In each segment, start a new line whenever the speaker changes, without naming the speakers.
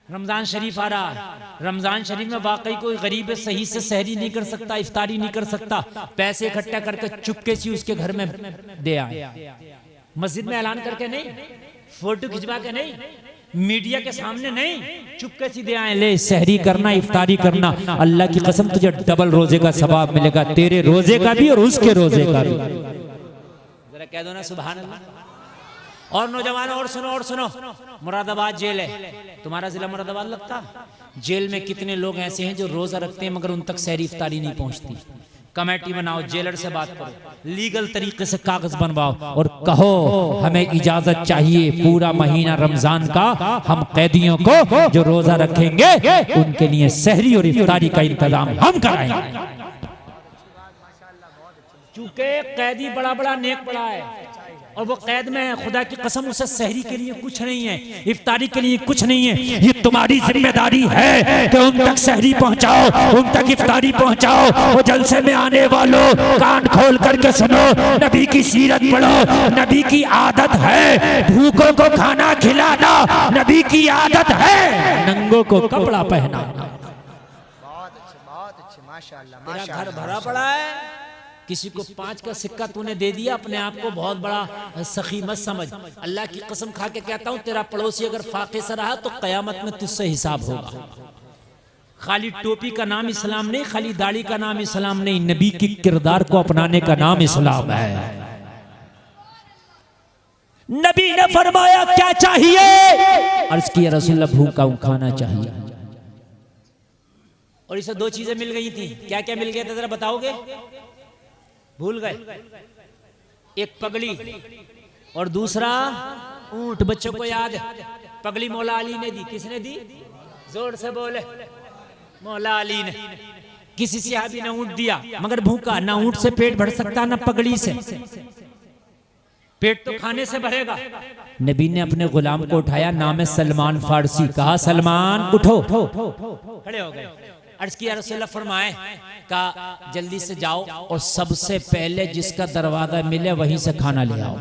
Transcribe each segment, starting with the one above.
रमजान शरीफ आ रहा, रमजान शरीफ में वाकई कोई गरीब सही से सहरी नहीं कर सकता, इफ्तारी नहीं कर सकता, पैसे इकट्ठा करके चुपके से उसके घर में दे आए, मस्जिद में ऐलान करके नहीं, फोटो खिंचवा के नहीं, मीडिया के सामने नहीं, चुपके से दे आए, ले सहरी करना, इफ्तारी करना, अल्लाह की कसम तुझे डबल रोजे का सवाब मिलेगा, तेरे रोजे का भी और उसके रोजे का भी। जरा कह दो ना सुभान अल्लाह। और नौजवान और सुनो, मुरादाबाद जेल है, तुम्हारा जिला मुरादाबाद लगता, जेल में कितने लोग ऐसे हैं जो रोजा रखते हैं मगर उन तक सहरी इफ्तारी नहीं पहुंचती। कमेटी बनाओ, जेलर से बात करो, लीगल तरीके से कागज बनवाओ और कहो हमें इजाजत चाहिए पूरा महीना रमजान का, हम कैदियों को जो रोजा रखेंगे उनके लिए सहरी और इफ्तारी का इंतजाम हम कराएंगे। चूंकि कैदी बड़ा बड़ा नेक बड़ा है और वो कैद में है, खुदा की कसम उसे सहरी के लिए कुछ नहीं है, इफ्तारी के लिए कुछ नहीं है, ये तुम्हारी जिम्मेदारी है कि उन तक सहरी पहुंचाओ, उन तक इफ्तारी पहुंचाओ। वो जलसे में आने वालों कान खोल करके सुनो, नबी की सीरत पढ़ो, नबी की आदत है भूखों को खाना खिलाना, नबी की आदत है नंगों को कपड़ा पहनाना।
बहुत अच्छे माशाअल्लाह।
तेरा घर भरा पड़ा है, किसी को 5 का सिक्का तूने दे दिया, अपने आप को बहुत बड़ा सखी मत समझ। अल्लाह की कसम खा के कहता हूं, तेरा पड़ोसी अगर फाके से रहा तो कयामत में तुझसे हिसाब होगा। खाली टोपी का नाम इस्लाम नहीं, खाली दाढ़ी का नाम इस्लाम नहीं, नबी की किरदार को अपनाने का नाम इस्लाम है। नबी ने फरमाया क्या चाहिए, अर्ज किया रसूलुल्लाह भूखा हूं खाना चाहिए। और इसे 2 चीजें मिल गई थी, क्या क्या मिल गया था जरा बताओगे? भूल गए? एक पगड़ी और दूसरा ऊंट। बच्चों को याद है, पगड़ी मौला अली ने दी, किसने दी? जोर से बोले, मौला अली ने। किसी सहाबी ने ऊंट दिया मगर भूखा, ना ऊंट से पेट भर सकता ना पगड़ी से, पेट तो खाने से भरेगा। नबी ने अपने गुलाम को उठाया, नाम है सलमान फारसी, कहा सलमान उठो, खड़े हो गए। अर्ज किया रसूलुल्लाह फरमाए का जल्दी से जाओ और सबसे पहले जिसका दरवाजा मिले वहीं से खाना ले आओ।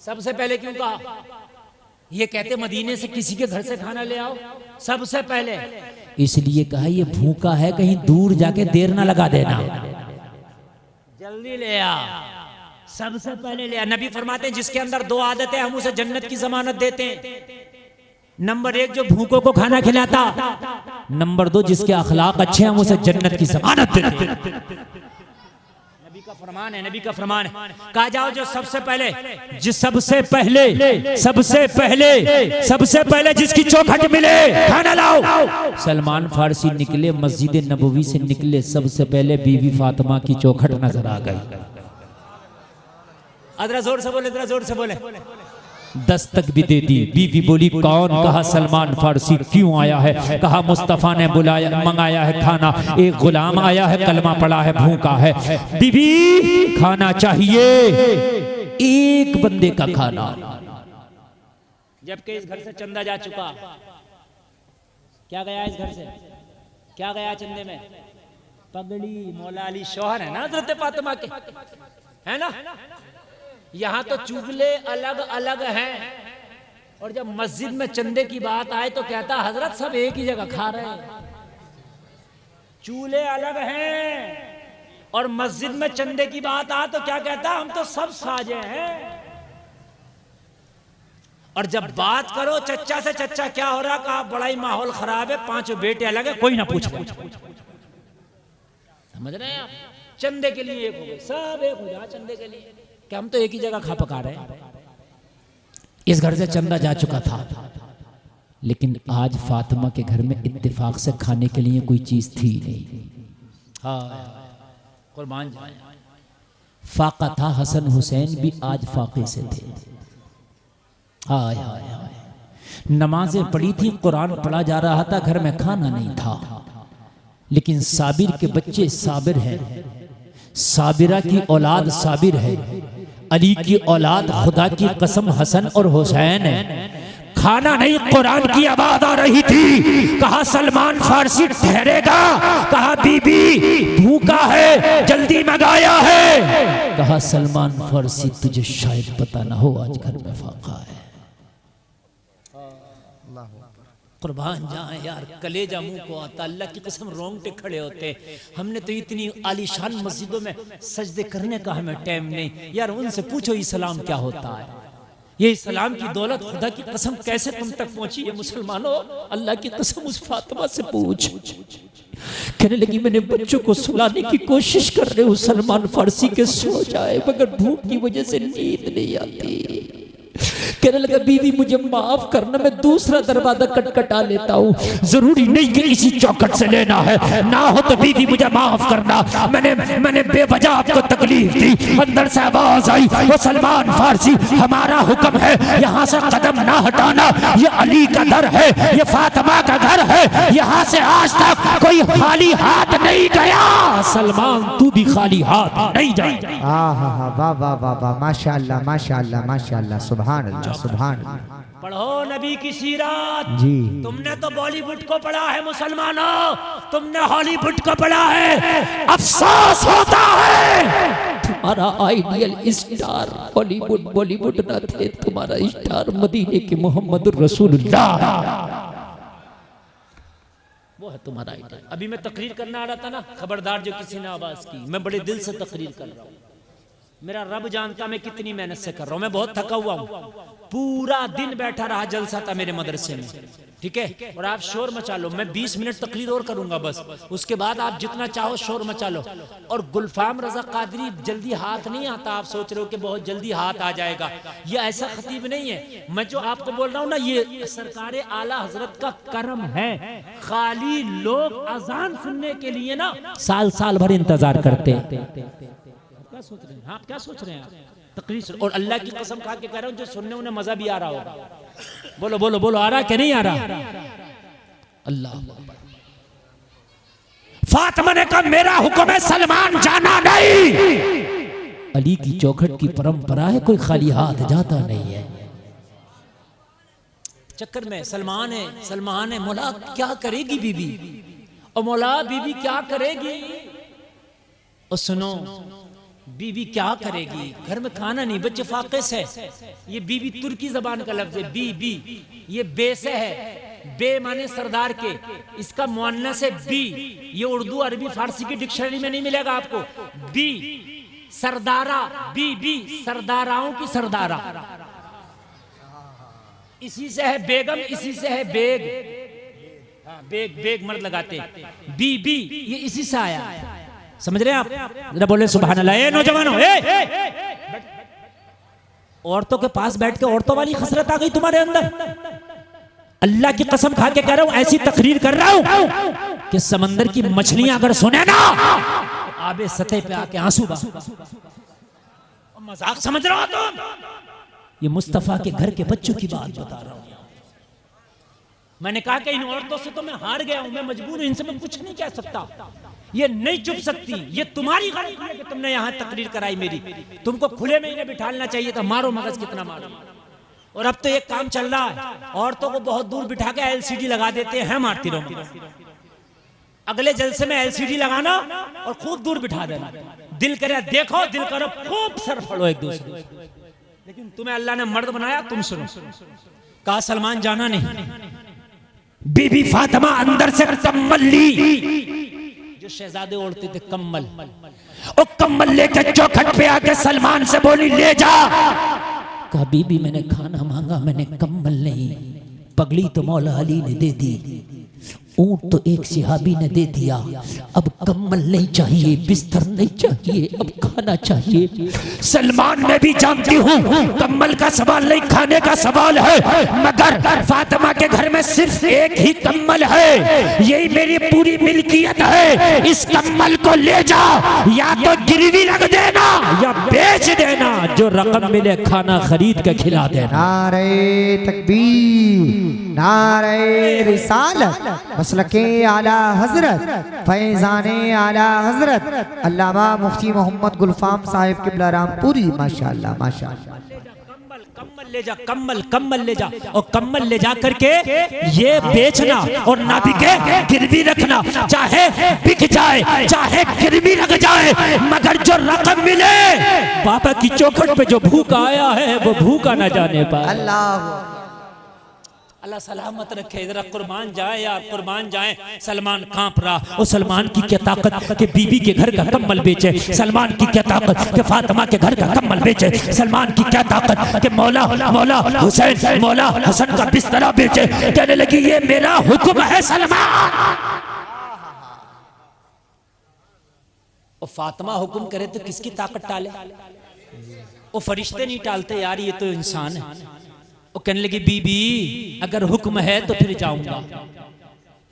सबसे पहले क्यों कहा? ये कहते मदीने से किसी के घर से खाना ले आओ सबसे पहले, इसलिए कहा ये भूखा है, कहीं दूर जाके देर ना लगा देना, जल्दी ले आ, सबसे पहले ले आ। नबी फरमाते हैं जिसके अंदर 2 आदतें हम उसे जन्नत की जमानत देते हैं। नंबर 1 जो भूखों को खाना खिलाता, नंबर 2 जिसके अखलाक अच्छे हैं हम उसे जन्नत की जमानत देते हैं। नबी का फरमान है, नबी का फरमान है। कहा जाओ जो सबसे पहले जिसकी चौखट मिले खाना लाओ। सलमान फारसी निकले, मस्जिद नबवी से निकले, सबसे पहले बीवी फातिमा की चौखट नजर आ गई। अदरा जोर से बोले, जरा जोर से बोले। दस्तक भी दे दी, बीवी बोली कौन? कहा सलमान फारसी। क्यों आया है? कहा मुस्तफा ने बुलाया, मंगाया है खाना, एक गुलाम आया है, कलमा पड़ा है, भूखा है, बीवी खाना चाहिए, एक बंदे का खाना। जबकि इस घर से चंदा जा चुका, क्या गया इस घर से? क्या गया चंदे में? पगड़ी। मौला अली शौहर है ना हज़रत फातिमा के, है ना? यहाँ तो चूल्हे अलग अलग हैं, और जब मस्जिद में चंदे की बात आए तो कहता हजरत सब एक ही जगह खा रहे हैं। चूल्हे अलग हैं और मस्जिद में चंदे की बात आए तो क्या कहता, हम तो सब साजे हैं। और जब बात करो चच्चा से, चच्चा क्या हो रहा? कहा बड़ा ही माहौल खराब है, 5 बेटे अलग है, कोई ना पूछ। समझ रहे हैं आप? चंदे के लिए एक हो गए, सब एक हो जा चंदे के लिए, कि हम तो एक ही जगह खा पका रहे हैं। इस घर से चंदा जा चुका था, लेकिन आज फातिमा के घर में इत्तेफाक से खाने के लिए कोई चीज थी नहीं। हाँ कुर्बान जाए, फाका था, हसन हुसैन भी आज फाके से थे। हाय हाय हाय, नमाजें पढ़ी थी, कुरान पढ़ा जा रहा था, घर में खाना नहीं था, लेकिन साबिर के बच्चे साबिर हैं, साबिरा की औलाद साबिर है, अली की औलाद खुदा की कसम हसन और हुसैन है। खाना नहीं, कुरान की आवाज आ रही थी। कहा सलमान फारसी ठहरेगा, कहा बीबी भूखा है, जल्दी मंगाया है। कहा सलमान फारसी तुझे शायद पता ना हो आज घर में फाका है।
अल्लाह अकबर।
कुर्बान जाए यार, कलेजा मुंह को आता, अल्लाह की कसम रोंगटे खड़े होते। हमने तो इतनी आलीशान मस्जिदों में सजदे करने का हमें टाइम नहीं यार। उनसे पूछो इस्लाम क्या होता है, ये इस्लाम की दौलत खुदा की कसम कैसे तुम तक पहुंची है मुसलमानों। अल्लाह की कसम उस फातिमा से पूछ। कहने लगी मैंने बच्चों को सुलाने की कोशिश कर रहे हूँ, सलमान फारसी के सो जाए मगर भूख की वजह से नींद नहीं आती। कहने लगा बीवी मुझे माफ करना, मैं दूसरा दरवाजा खटखटा लेता हूँ, जरूरी नहीं कि इसी चौखट से लेना है, ना हो तो बीवी मुझे माफ करना, मैंने बेवजह आपको तकलीफ दी। अंदर से आवाज आई, वो सलमान फारसी हमारा हुक्म है यहाँ से कदम ना हटाना, ये अली का दर है, ये फातिमा का घर है, यहाँ से आज तक कोई खाली हाथ नहीं गया। सलमान तू भी खाली हाथ नहीं जाए।
वाह वाह वाह वाह, माशाअल्लाह माशाअल्लाह माशाअल्लाह, सुभान अल्लाह सुभान अल्लाह।
पढ़ो नबी की सीरत
जी।
तुमने तो बॉलीवुड को पढ़ा है मुसलमानों, तुमने हॉलीवुड को पढ़ा है। अफसोस होता है तुम्हारा आइडियल स्टार हॉलीवुड बॉलीवुड ना थे, तुम्हारा स्टार मदीने के मोहम्मद रसूलुल्लाह, वो है तुम्हारा आइडियल। अभी मैं तकरीर करना आ रहा था ना, खबरदार जो किसी ने आवाज की, मैं बड़े दिल से तकरीर कर रहा हूँ। मेरा रब जानता मैं कितनी मेहनत से कर रहा हूँ, मैं बहुत थका हुआ हूँ, पूरा दिन बैठा रहा, जलसा था मेरे मदरसे में, ठीक है। और आप शोर मचा लो, मैं 20 मिनट तकरीर और करूंगा बस, उसके बाद आप जितना चाहो शोर मचा लो। और गुलफाम रजा कादरी जल्दी हाथ नहीं आता, आप सोच रहे हो कि बहुत जल्दी हाथ आ जाएगा, ये ऐसा खतीब नहीं है। मैं जो आपको बोल रहा हूँ ना, ये सरकारे आला हजरत का करम है। खाली लोग अजान सुनने के लिए ना साल साल भर इंतजार करते हैं। क्या सोच रहे हैं आप, क्या सोच रहे हैं आप? तकरीर और अल्लाह की कसम खा के कह रहा हूँ, जो सुनने उन्हें मजा भी आ रहा होगा। बोलो बोलो बोलो, आ रहा कि नहीं आ रहा? अल्लाह। फातिमा ने कहा मेरा हुक्म है, सलमान जाना नहीं। अली की चौखट की परंपरा है, कोई खाली हाथ जाता नहीं है। चक्कर में सलमान है, मौला क्या करेगी बीबी, और मौला बीबी क्या करेगी, और सुनो बीबी क्या करेगी, घर में खाना नहीं, बच्चे फाके से। ये बीबी तुर्की जबान का लफ्ज है, बी, ये बे से है, बे माने सरदार के, इसका मुअन्नस है बी। ये उर्दू अरबी फारसी की डिक्शनरी में नहीं मिलेगा आपको। बी सरदारा, बी सरदाराओं की सरदारा, इसी से है बेगम, इसी से है बेग। बेग मर्द लगाते, बी ये इसी से आया, समझ रहे हैं आप? जरा बोले सुभान अल्लाह। ए नौजवानों, औरतों के पास बैठ के औरतों वाली खसरत आ गई तुम्हारे अंदर। अल्लाह की कसम खा के कह रहा हूं, ऐसी तकरीर कर रहा हूं कि समंदर की मछलियां अगर सुने ना, आबे सतह पे आके आंसू मजाक समझ रहा हो तुम? ये मुस्तफा के घर के बच्चों की बात बता रहा हूं। मैंने कहा कि इन औरतों से तो मैं हार गया हूं, मैं मजबूर हूं, इनसे मैं कुछ नहीं कह सकता, ये नहीं चुप सकती। ये तुम्हारी गलती है कि तुमने यहां तकरीर कराई मेरी, तुमको खुले में इन्हें बिठाना चाहिए था। मारो मगज कितना मारो। और अब तो एक काम चल रहा है, औरतों को बहुत दूर बिठा के LCD लगा देते हैं, मारती रहो। अगले जलसे में LCD लगाना और खूब दूर बिठा देना, दिल करे देखो, दिल करो खूब सर फड़ो एक दूसरे। लेकिन तुम्हें अल्लाह ने मर्द बनाया, तुम सुनो। कहा सलमान जाना नहीं। बीबी फातिमा अंदर से कम्बल ली, जो शहजादे ओढ़ते थे कम्बल, और कम्बल लेकर चौखट पे आके सलमान से बोली ले जा। कहा बीबी मैंने खाना मांगा, मैंने कम्बल नहीं। पगड़ी तो मौला अली ने दे दी, ऊंट तो एक सिहाबी ने दे दिया, अब कम्बल नहीं चाहिए, बिस्तर नहीं चाहिए, अब खाना चाहिए। सलमान मैं भी जानती हूँ कम्बल का सवाल नहीं, खाने का सवाल है, मगर फातिमा के घर में सिर्फ एक ही कम्बल है, यही मेरी पूरी मिल्कियत है। इस कम्बल को ले जा, या तो गिरवी रख देना या बेच देना, जो रकम मिले खाना खरीद के खिला देना।
नारे तकबीर, नारे रिसालत, मसलके आला हजरत, फैजाने आला हजरत अल्लामा मुफ्ती मोहम्मद गुलफाम साहिब किबला रामपुरी, माशाअल्लाह माशाअल्लाह।
कम्बल ले जा, कम्बल ले जा, और कम्बल ले जा करके ये बेचना और ना बिके गिरवी रखना, चाहे बिक जाए चाहे गिरवी रख जाए, मगर जो रकम मिले बाबा की चौखट पे जो भूखा आया है वो भूखा ना जाने पाए।
अल्लाह
अल्लाह सलामत रखे। जरा कुर्बान जाए यार, कुर्बान जाए। सलमान कांप रहा। और सलमान की क्या ताकत कि बीबी के घर का कम्बल बेचे। सलमान की क्या ताकत कि फातिमा के घर का कम्बल बेचे। सलमान की क्या ताकत कि मौला मौला हुसैन मौला हसन का बिस्तरा बेचे। कहने लगी ये मेरा हुक्म है सलमान। और फातिमा हुक्म करे तो किसकी ताकत टाले? वो फरिश्ते नहीं टालते यार, ये तो इंसान है। वो कहने लगी बीबी अगर हुक्म है तो फिर जाऊंगा,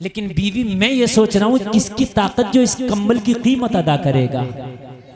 लेकिन बीवी मैं ये सोच रहा हूँ किसकी ताकत जो इस कंबल की कीमत अदा करेगा।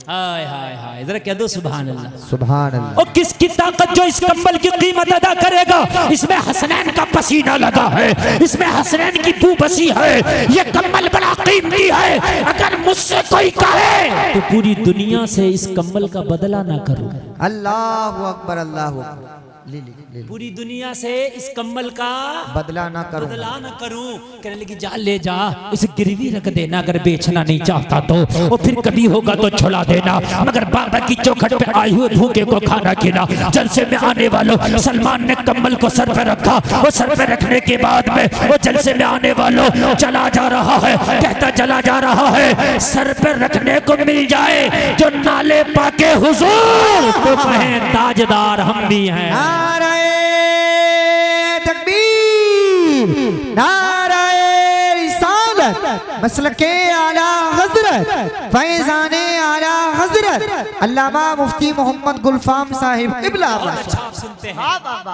हाय हाय हाय, जरा कह दो सुभान अल्लाह
सुभान अल्लाह।
और किसकी ताकत जो इस कंबल की कीमत अदा करेगा? इसमें हसनैन का पसीना लगा है, इसमें हसनैन की बू बसी है, ये कंबल बड़ा कीमती है। अगर मुझसे कोई कहे तो पूरी दुनिया से इस कंबल का बदला ना करूं।
अल्लाहु अकबर अल्लाहु अकबर। ले।
पूरी दुनिया से इस कंबल का
बदला ना करूं,
बदला ना करूं। कहने लगी जा ले जा, इसे गिरवी रख देना, अगर बेचना नहीं चाहता तो, और फिर कभी होगा तो छुड़ा देना, मगर बाबा की चौखट पे आए हुए भूखे को खाना खिला। जलसे में आने वालों, सलमान ने कंबल को सर पे रखा, और सर पे रखने के बाद में वो जलसे में आने वालों चला जा रहा है, कहता चला जा रहा है सर पे रखने को मिल जाए जो नाले पाके हुजूर तो कहें ताजदार हम भी हैं।
नाराए तकबीर, नाराए रिसालत, मसलके आला हजरत, फैजाने आला हजरत अल्लामा मुफ्ती मोहम्मद गुलफाम साहिब इब्ला।
अच्छा आप सुनते हैं,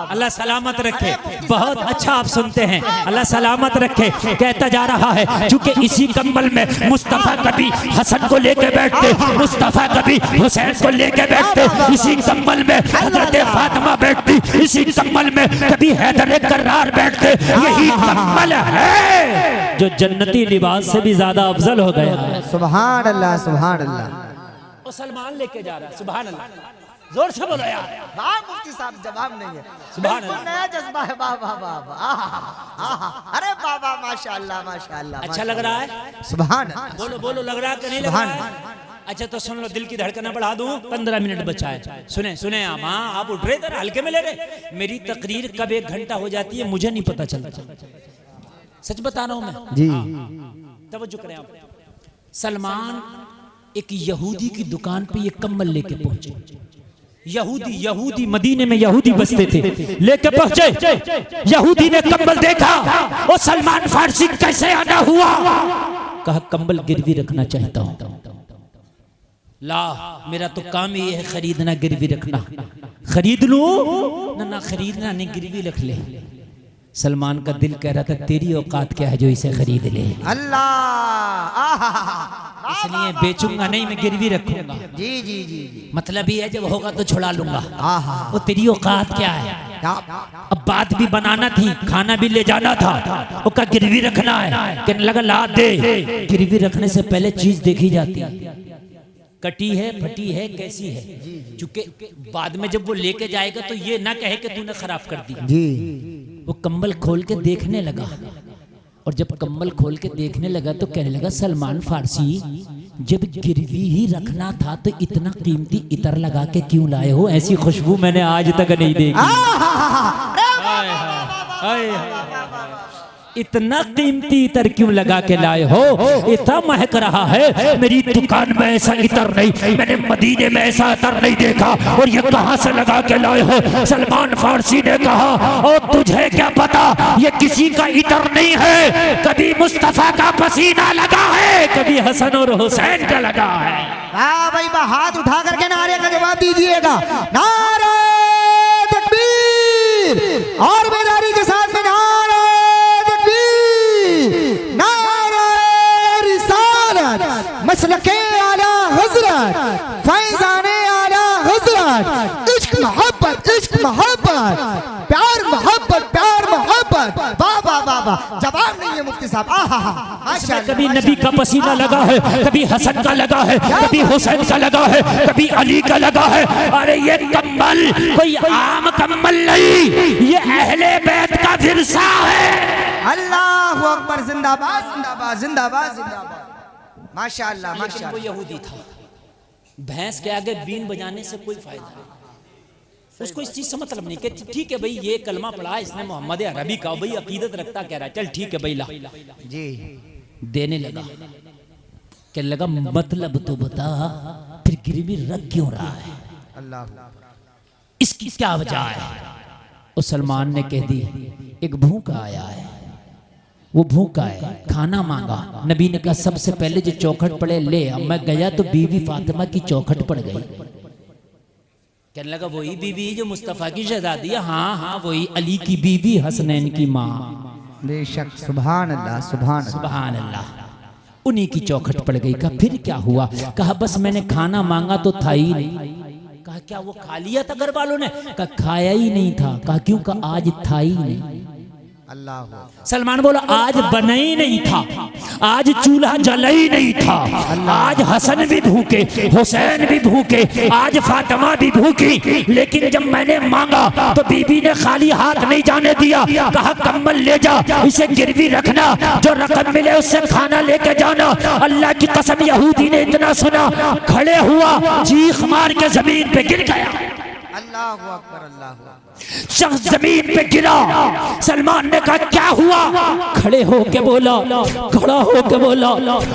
अल्लाह सलामत रखे। बहुत अच्छा आप सुनते हैं, अल्लाह सलामत रखे। कहता जा रहा है चूंकि इसी कंबल में मुस्तफा कभी हसन को लेके बैठते, मुस्तफा कभी हुसैन को लेके बैठते, इसी कंबल में हजरत फातिमा बैठती, इसी कंबल में कभी हैदर कर्रार बैठते। यही कंबल है जो जन्नती लिबास से भी ज्यादा अफजल हो गया है।
सुभान अल्लाह सुभान अल्लाह।
वो सलमान लेके जा रहा है। सुभान अल्लाह, जोर से बोलो यार।
वाह मुफ्ती साहब जवाब नहीं है,
सुभान
बिल्कुल
अल्लाह।
नया जज्बा है। वाह वाह वाह वाह, अरे वाह वाह माशाअल्लाह माशाअल्लाह।
अच्छा लग रहा है?
सुभान अल्लाह।
बोलो बोलो, लग रहा है कि नहीं लग रहा है? अच्छा तो सुन लो, दिल की धड़कन बढ़ा दूं। 15 मिनट बचा है, सुने सुने आप। हाँ आप उठ रहे थे, हल्के में ले रहे। मेरी तकरीर कब 1 घंटा हो जाती है मुझे नहीं पता चलता, सच बता रहा हूं मैं
जी।
तवज्जो करें आप। सलमान एक यहूदी की दुकान पे ये कंबल लेके पहुंचे। यहूदी मदीने में यहूदी बसते थे, लेके पहुंचे। यहूदी ने कंबल देखा, और सलमान फारसी कैसे आना हुआ? कहा कंबल गिरवी रखना चाहता हूं। ला मेरा तो काम ही है खरीदना गिरवी रखना। खरीद लूं? ना खरीदना नहीं, गिरवी रख ले। सलमान का दिल कह रहा था तेरी औकात क्या है जो इसे खरीद ले।
अल्लाह,
इसलिए बेचूंगा नहीं, मैं गिरवी रखूंगा।
जी जी जी।
मतलब ही है जब होगा तो छुड़ा लूंगा।
आहा,
वो तेरी औकात क्या है? अब बात भी बनाना थी, खाना भी ले जाना था, उसका गिरवी रखना है। कहने लगा ला दे। गिरवी रखने से पहले चीज देखी जाती है, कटी है फटी है कैसी है, चूंकि बाद में जब वो लेके जाएगा तो ये ना कहे कि तूने खराब कर दी
जी।
वो कंबल खोल के देखने लगा, और जब कंबल खोल के देखने लगा तो कहने लगा सलमान फारसी जब गिरवी ही रखना था तो इतना कीमती इतर लगा के क्यों लाए हो? ऐसी खुशबू मैंने आज तक नहीं देखी। इतना कीमती इतर क्यों लगा के लाए हो? इतना महक रहा है, मेरी दुकान में ऐसा इतर नहीं, मैंने मदीने में ऐसा इतर नहीं देखा, और ये कहां से लगा के लाए हो? सलमान फारसी ने कहा और तुझे क्या पता, ये किसी का इतर नहीं है, कभी मुस्तफा का पसीना लगा है, कभी हसन और हुसैन का लगा है।
वाह भाई वाह, हाथ उठा करके नारे का जवाब दीजिएगा। नारे तकबीर, और बेदारी के साथ में नारे मसलके आला हजरत, फैजाने आला हजरत, इश्क मोहब्बत प्यार मोहब्बत। वाह वाह वाह वाह, जवाब नहीं है मुफ्ती साहब। आहा,
कभी नबी का पसीना लगा है, कभी हसन का लगा है, कभी हुसैन का लगा है, कभी अली का लगा है। अरे ये कंबल कोई आम कंबल नहीं, ये अहले बैत का विरसा है।
अल्लाहु अकबर, जिंदाबाद जिंदाबाद जिंदाबाद जिंदाबाद। माशाअल्लाह
वो
माशाअल्लाह।
यहूदी था, भैंस के आगे बीन बजाने से कोई फायदा नहीं। उसको इस चीज से मतलब नहीं कि ठीक है भाई ये कलमा पढ़ा इसने मोहम्मद अरबी का, भाई अकीदत रखता कह रहा है, चल ठीक है भाई ला
जी।
देने लगा। कहने लगा मतलब तो बता फिर गिरवी रख क्यों रहा है,
अल्लाह,
इसकी क्या वजह है। उस सलमान ने कह दी एक भूखा आया है, वो भूखा है, खाना मांगा। नबी ने कहा सबसे पहले जो चौखट पड़े ले। अब मैं गया तो बीवी फातिमा की चौखट पड़ गई। कहने लगा वही बीवी जो मुस्तफा की शहजादी है। हाँ हाँ वही, अली की बीवी, हसनैन की माँ।
बेशक, सुभान अल्लाह, सुभान अल्लाह,
सुभान अल्लाह। उन्हीं की चौखट पड़ गई। कहा फिर क्या हुआ। कहा बस मैंने खाना मांगा तो था ही नहीं। कहा क्या वो खा लिया था घर वालों ने। कहा खाया ही नहीं था। कहा क्यों। कहा आज था ही नहीं।
अल्लाह।
सलमान बोला आज बना ही नहीं था, आज चूल्हा जला ही नहीं था, आज हसन भी भूखे, हुसैन भी भूखे, आज फातिमा भी भूखी। लेकिन जब मैंने मांगा तो बीबी ने खाली हाथ नहीं जाने दिया। कहा कम्बल ले जा, इसे गिरवी रखना, जो रकम मिले उससे खाना लेके जाना। अल्लाह की कसम यहूदी ने इतना सुना, खड़े हुआ, चीख मार के जमीन पे गिर गया।
अल्लाह अकबर, अल्लाह अकबर।
शख्स जमीन पे गिरा। सलमान ने कहा क्या हुआ। खड़े होके बोला, खड़ा होके बोला,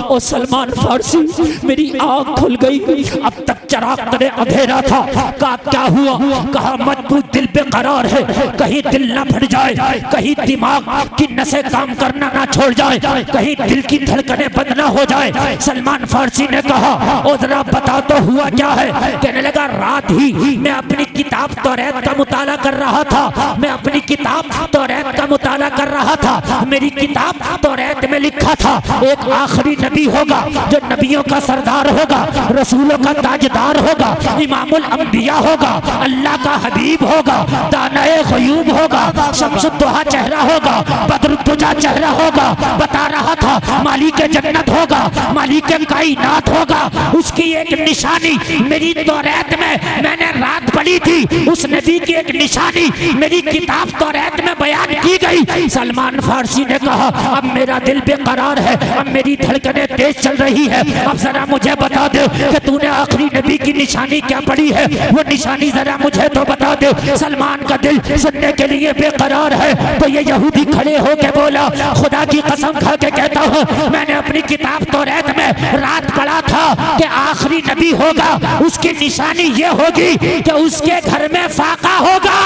ओ सलमान फारसी मेरी आँख खुल गई, अब तक चराग तले अंधेरा था। कहा क्या हुआ। कहा मजबूत दिल पे करार है, कहीं दिल ना फट जाए, कहीं दिमाग की नसें काम करना ना छोड़ जाए, कहीं दिल की धड़कनें बंद ना हो जाए। सलमान फारसी ने कहा ओ जरा बता तो हुआ क्या है। कहने लगा रात ही मैं अपनी किताब तौरात का मुताला कर रहा था, मैं अपनी किताब तौरात का मुताला कर रहा था। मेरी किताब तौरात में लिखा था एक आखिरी नबी होगा जो नबियों का सरदार होगा, रसूलों का ताजदार होगा, इमामुल अंबिया होगा, अल्लाह का हबीब होगा, दानाए गयूब होगा, शम्सुद्दोहा चेहरा होगा, बदरुद्दुजा चेहरा होगा। बता रहा था मालिक जन्नत होगा, मालिक कायनात होगा। उसकी एक निशानी मेरी तौरात में मैंने रात पढ़ी थी, उस नबी की एक निशानी मेरी किताब तौरात में बयान की गई। सलमान फारसी ने कहा अब मेरा दिल बेकरार है, अब मेरी धड़कनें तेज चल रही है। अब जरा मुझे बता दे कि तूने आखिरी नबी की निशानी क्या पढ़ी है, वो निशानी जरा मुझे तो बता दे। सलमान का दिल सुनने के लिए बेकरार है। तो ये यहूदी खड़े होकर बोला खुदा की कसम खा के कहता हूँ मैंने अपनी किताब तौरात में रात पढ़ा था कि आखिरी नबी होगा, उसकी निशानी ये होगी कि उसके घर में फाका होगा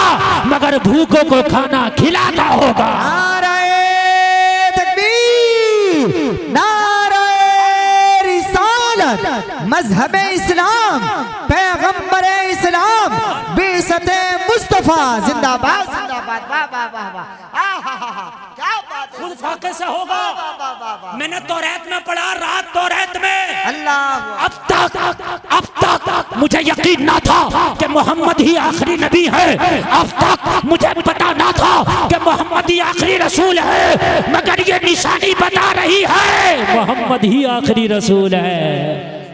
मगर भूखों को खाना खिलाता होगा।
नारे तकबीर, नारे रिसालत, मजहब इस्लाम, पैगंबर इस्लाम, बेसत मुस्तफा जिंदाबाद, जिंदाबाद। वाह वाह वाह वाह, क्या बात है।
खुद फाके से होगा। मैंने तौरात में पढ़ा, रात तौरात में।
अल्लाह।
अब तक मुझे यकीन ना था कि मोहम्मद ही आखिरी नबी है। अब तक मुझे पता ना था कि मोहम्मद ही आखिरी रसूल है, मगर ये निशानी बता रही है मोहम्मद ही आखिरी रसूल है।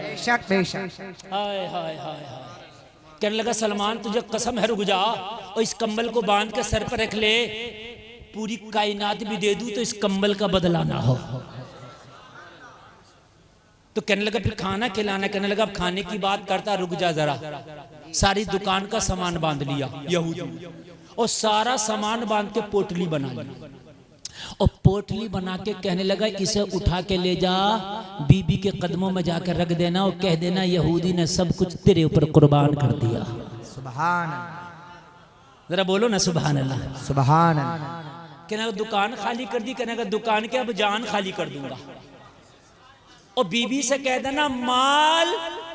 बेशक, बेशक।
हाय हाय हाय। कहने लगा सलमान तुझे कसम है रुक जा, और इस कंबल को बांध के सर पर रख ले, पूरी कायनात भी दे दूं तो इस कंबल का बदला ना हो। तो कहने लगा फिर खाना खिलाना। कहने लगा अब खाने की बात करता, रुक जा जरा। सारी दुकान का सामान बांध लिया यहूदी, और सारा सामान बांध के पोटली बना ली, और पोटली बना के कहने लगा इसे उठा के ले जा, बीबी के कदमों में जाकर रख देना और कह देना यहूदी ने सब कुछ तेरे ऊपर कुर्बान कर दिया।
सुभान,
जरा बोलो ना सुभान अल्लाह,
सुभान अल्लाह।
कहने लगा दुकान खाली कर दी। कहने लगा दुकान के अब जान खाली कर दूंगा, और बीबी से कह देना माल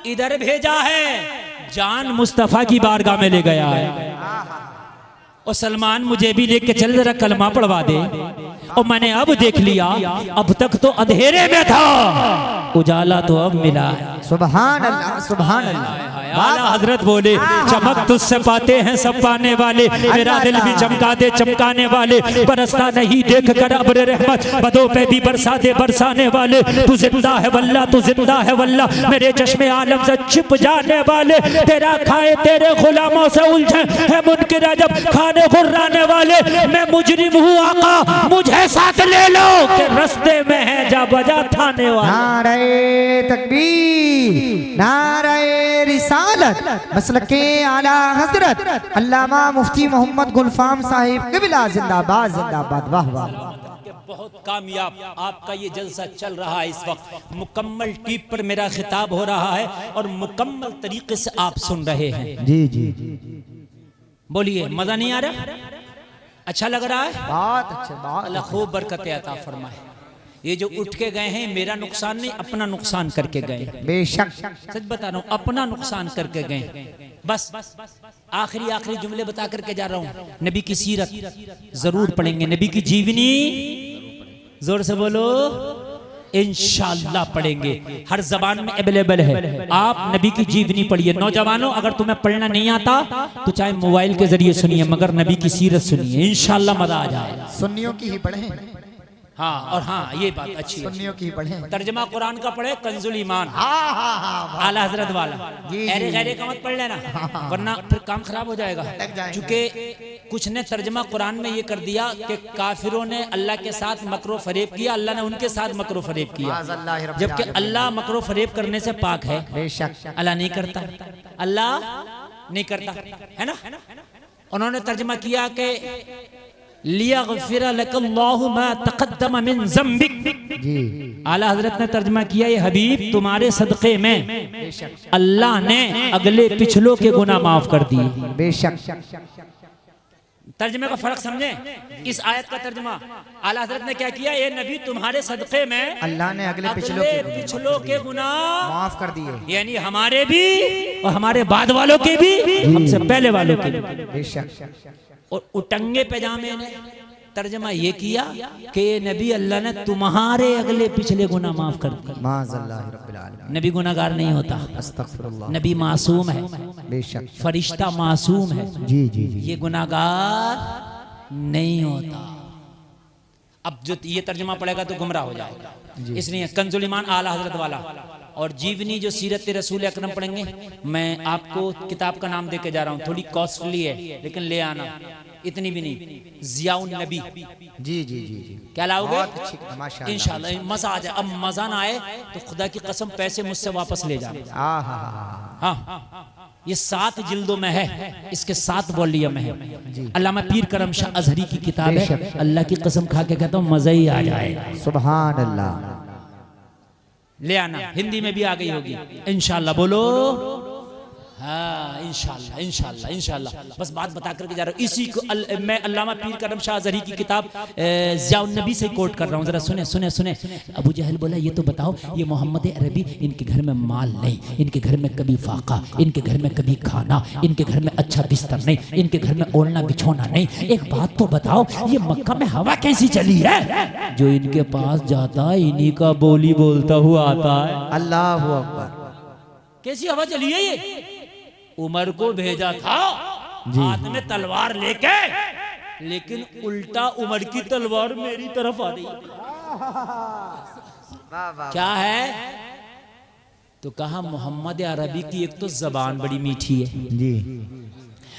इधर भेजा है, जान मुस्तफा की बारगाह में ले गया है। और सलमान मुझे भी लेके चल जरा कलमा पढ़वा दे। और मैंने अब देख लिया, अब तक तो अंधेरे में था, उजाला तो अब मिला।
सुभान अल्लाह, सुभान अल्लाह।
आला हजरत बोले चमक तुझसे पाते हैं सब पाने वाले, मेरा दिल भी चमका दे चमकाने वाले, बरसता नहीं देख कर अब्र रहमत, बदों पे भी बरसा दे बरसाने वाले। तू जिंदा है वल्ला, तू जिंदा है वल्ला, मेरे चश्मे आलम से छिप जाने वाले, तेरा खाए तेरे गुलामों से उलझे है मुनकिर जब खाने गुर्राने वाले। मैं मुजरिम हूँ आका, मुझे साथ ले लो, के रास्ते में है जा बजा थाने वाला।
नारे तकबीर, नारे रिसालत, मसलके आला हजरत अल्लामा मुफ्ती मोहम्मद गुलफाम साहिब क़िबला जिंदाबाद जिंदाबाद। वाह वाह,
बहुत कामयाब आपका ये जलसा चल रहा है इस वक्त। मुकम्मल टीप पर मेरा खिताब हो रहा है और मुकम्मल तरीके से आप सुन रहे हैं।
जी जी,
बोलिए, मजा नहीं आ रहा? अच्छा लग रहा है?
बहुत अच्छा, बहुत
अल्लाह खूब बरकत अता फरमाए। ये जो उठ के गए हैं मेरा नुकसान नहीं, अपना नुकसान करके गए।
बेशक,
सच बता रहा हूँ, अपना नुकसान करके गए। बस आखिरी जुमले बता करके जा रहा हूँ। नबी की सीरत जरूर पढ़ेंगे, नबी की जीवनी जोर से बोलो, इंशाअल्लाह पढ़ेंगे। हर जबान में अवेलेबल है। आप नबी की जीवनी पढ़िए। नौजवानों, अगर तुम्हें पढ़ना नहीं आता तो चाहे मोबाइल के जरिए सुनिए, मगर नबी की सीरत सुनिए, इंशाअल्लाह मजा आ जाएगा।
सुन्नियों की ही पढ़े।
हाँ, और हाँ ये बात अच्छी है,
सुन्नियों की पढ़े।
तर्जमा कुरान का पढ़े, कंजुल ईमान आला हजरत वाला। अरे गैरे का मत पढ़ लेना, वरना फिर काम खराब हो जाएगा। क्योंकि कुछ ने तर्जमा कुरान में ये कर दिया कि काफिरों ने अल्लाह के साथ मकरो फरेब किया, अल्लाह ने उनके साथ मकरो फरेब किया, जबकि अल्लाह मकरो फरेब करने से पाक है। अल्लाह नहीं करता, अल्लाह नहीं करता, है ना। उन्होंने तर्जमा किया कि लियग़फ़िर लकल्लाहु मा तक़द्दम मिन ज़म्बिक। आला हजरत ने तर्जमा किया, ये हबीब तुम्हारे सदक़े में अल्लाह ने अगले पिछलों के गुनाह माफ कर दिए।
बेशक,
तर्जमे का फर्क समझें। इस आयत का तर्जमा आला हजरत ने क्या किया, ये नबी तुम्हारे सदक़े में
अल्लाह ने अगले
पिछलों के गुनाह
माफ कर दिए,
यानी हमारे भी और हमारे बाद वालों के भी, हमसे पहले वालों के भी।
बेशक,
और उटंगे पैजामे ने तर्जमा ये किया कि नबी अल्लाह ने तुम्हारे अगले पिछले गुनाह माफ कर दिए।
माज़ल्लाहि रब्बिल आलमीन।
नबी गुनाहगार नहीं होता,
अस्तगफिरुल्लाह।
नबी मासूम है,
बेशक,
फरिश्ता मासूम है।
जी जी जी,
ये गुनाहगार नहीं होता। अब जो ये तर्जमा पड़ेगा तो गुमराह हो जाएगा, इसलिए कंजुल ईमान आला हजरत वाला और जीवनी जो सीरत रसूल अकरम पढ़ेंगे। मैं आपको किताब का नाम देके जा रहा हूँ, थोड़ी कॉस्टली है लेकिन ले आना, इतनी भी नहीं। ज़ियाउन नबी।
जी जी जी जी,
क्या लाओगे?
इंशाअल्लाह।
मजा आ जाए। अब मजा ना आए तो खुदा की कसम पैसे मुझसे वापस ले जाना। हाँ, ये 7 जिल्दों में है, इसके 7 वॉल्यूम में है। अल्लामा पीर करम शाह अजहरी की किताब है। अल्लाह की कसम खा के कहता हूँ मजा ही आ जाएगा।
सुभान अल्लाह।
ले आना, हिंदी में भी आ गई होगी इंशाअल्लाह। बोलो हाँ, इंशाअल्लाह इंशाअल्लाह इंशाअल्लाह। बस बात बता करके जा रहा हूँ। इसी को मैं अल्लामा पीर करम शाह अज़हरी की किताब ज़ियाउन नबी से कोट कर रहा हूँ, जरा सुने सुने सुने। अबू जहल बोला, ये तो बताओ, ये मोहम्मद अरबी, इनके घर में माल नहीं, इनके घर में कभी फाका, इनके घर में कभी खाना, इनके घर में अच्छा बिस्तर नहीं, इनके घर में ओढ़ना बिछोना नहीं। एक बात तो बताओ, ये मक्का में हवा कैसी चली है? जो इनके पास जाता है इन्हीं का बोली बोलता हुआ आता है।
अल्लाहु अकबर।
कैसी हवा चली है ये? उमर को भेजा था हाथ में तलवार लेके, लेकिन उल्टा उमर की तलवार मेरी तरफ आ रही। क्या है? तो कहा मोहम्मद अरबी की एक तो जबान बड़ी मीठी है
जी,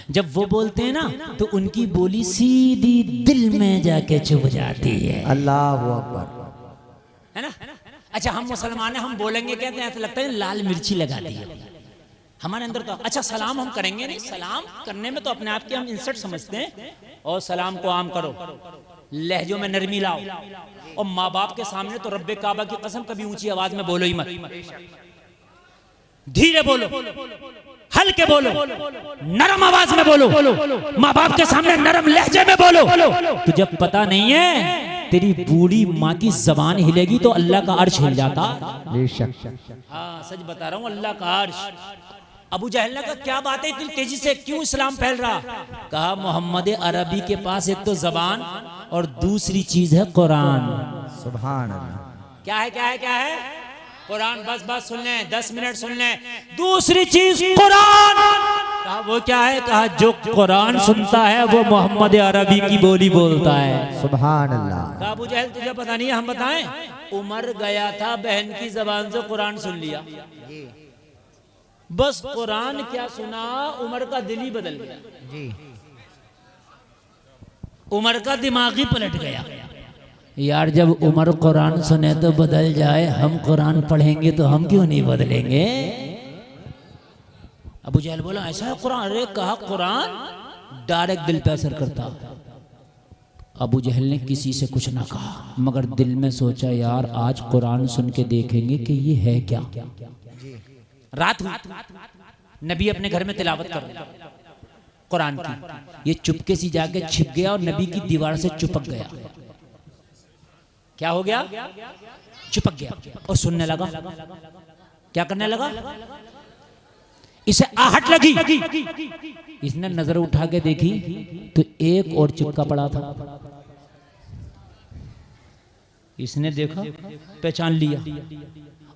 जब वो बोलते हैं ना तो उनकी बोली सीधी दिल में जाके चुभ जाती है।
अल्लाहु अकबर,
है ना। अच्छा, हम मुसलमान हैं, हम बोलेंगे कहते हैं, ऐसा लगता है लाल मिर्ची लगा दी है हमारे अंदर। तो अच्छा, सलाम हम करेंगे नहीं, सलाम करने में तो अपने आप की हम इंसल्ट समझते हैं। और सलाम को आम करो, लहजों में नरमी लाओ, और माँ बाप के सामने तो रब्बे काबा की कसम कभी ऊंची आवाज में बोलो ही मत, धीरे बोलो, हल्के बोलो, नरम आवाज में बोलो, माँ बाप के सामने नरम लहजे में बोलो। तुझे पता नहीं है तेरी बूढ़ी माँ की जबान हिलेगी तो अल्लाह का अर्श हिल जाता। हाँ, सच बता रहा हूँ, अल्लाह का अर्श। अबू जहल ने कहा, क्या बात है इतनी तेजी से क्यों इस्लाम फैल रहा? कहा, मोहम्मद अरबी के पास एक तो जबान और दूसरी चीज है कुरान।
सुभान अल्लाह।
क्या है? क्या है? क्या है? कुरान। बस बस सुन लें, 10 मिनट सुन लें। दूसरी चीज कुरान। कहा, वो क्या है? कहा, जो कुरान सुनता है वो मोहम्मद अरबी की बोली बोलता है।
सुभान अल्लाह।
कहा, अबू जहल तुझे पता नहीं है, हम बताएं? उमर गया था, बहन की जबान से कुरान सुन लिया, बस कुरान क्या सुना, उमर का दिल ही बदल गया जी, उमर का दिमाग ही पलट गया। यार जब उमर कुरान सुने तो बदल जाए, हम कुरान पढ़ेंगे तो हम क्यों नहीं बदलेंगे? अबू जहल बोला ऐसा है कुरान? अरे कहा कुरान डायरेक्ट दिल पे असर करता। अबू जहल ने किसी से कुछ ना कहा, मगर दिल में सोचा यार आज कुरान सुन के देखेंगे कि ये है क्या। रात हुई, नबी अपने घर में तिलावत कर रहे कुरान की। ये चुपके से जाके छिप गया और नबी की दीवार से चिपक गया। क्या हो गया? चिपक गया और सुनने लगा। क्या करने लगा? इसे आहट लगी। इसने नजर उठा के देखी तो एक और चिपका पड़ा था। इसने देखा, पहचान लिया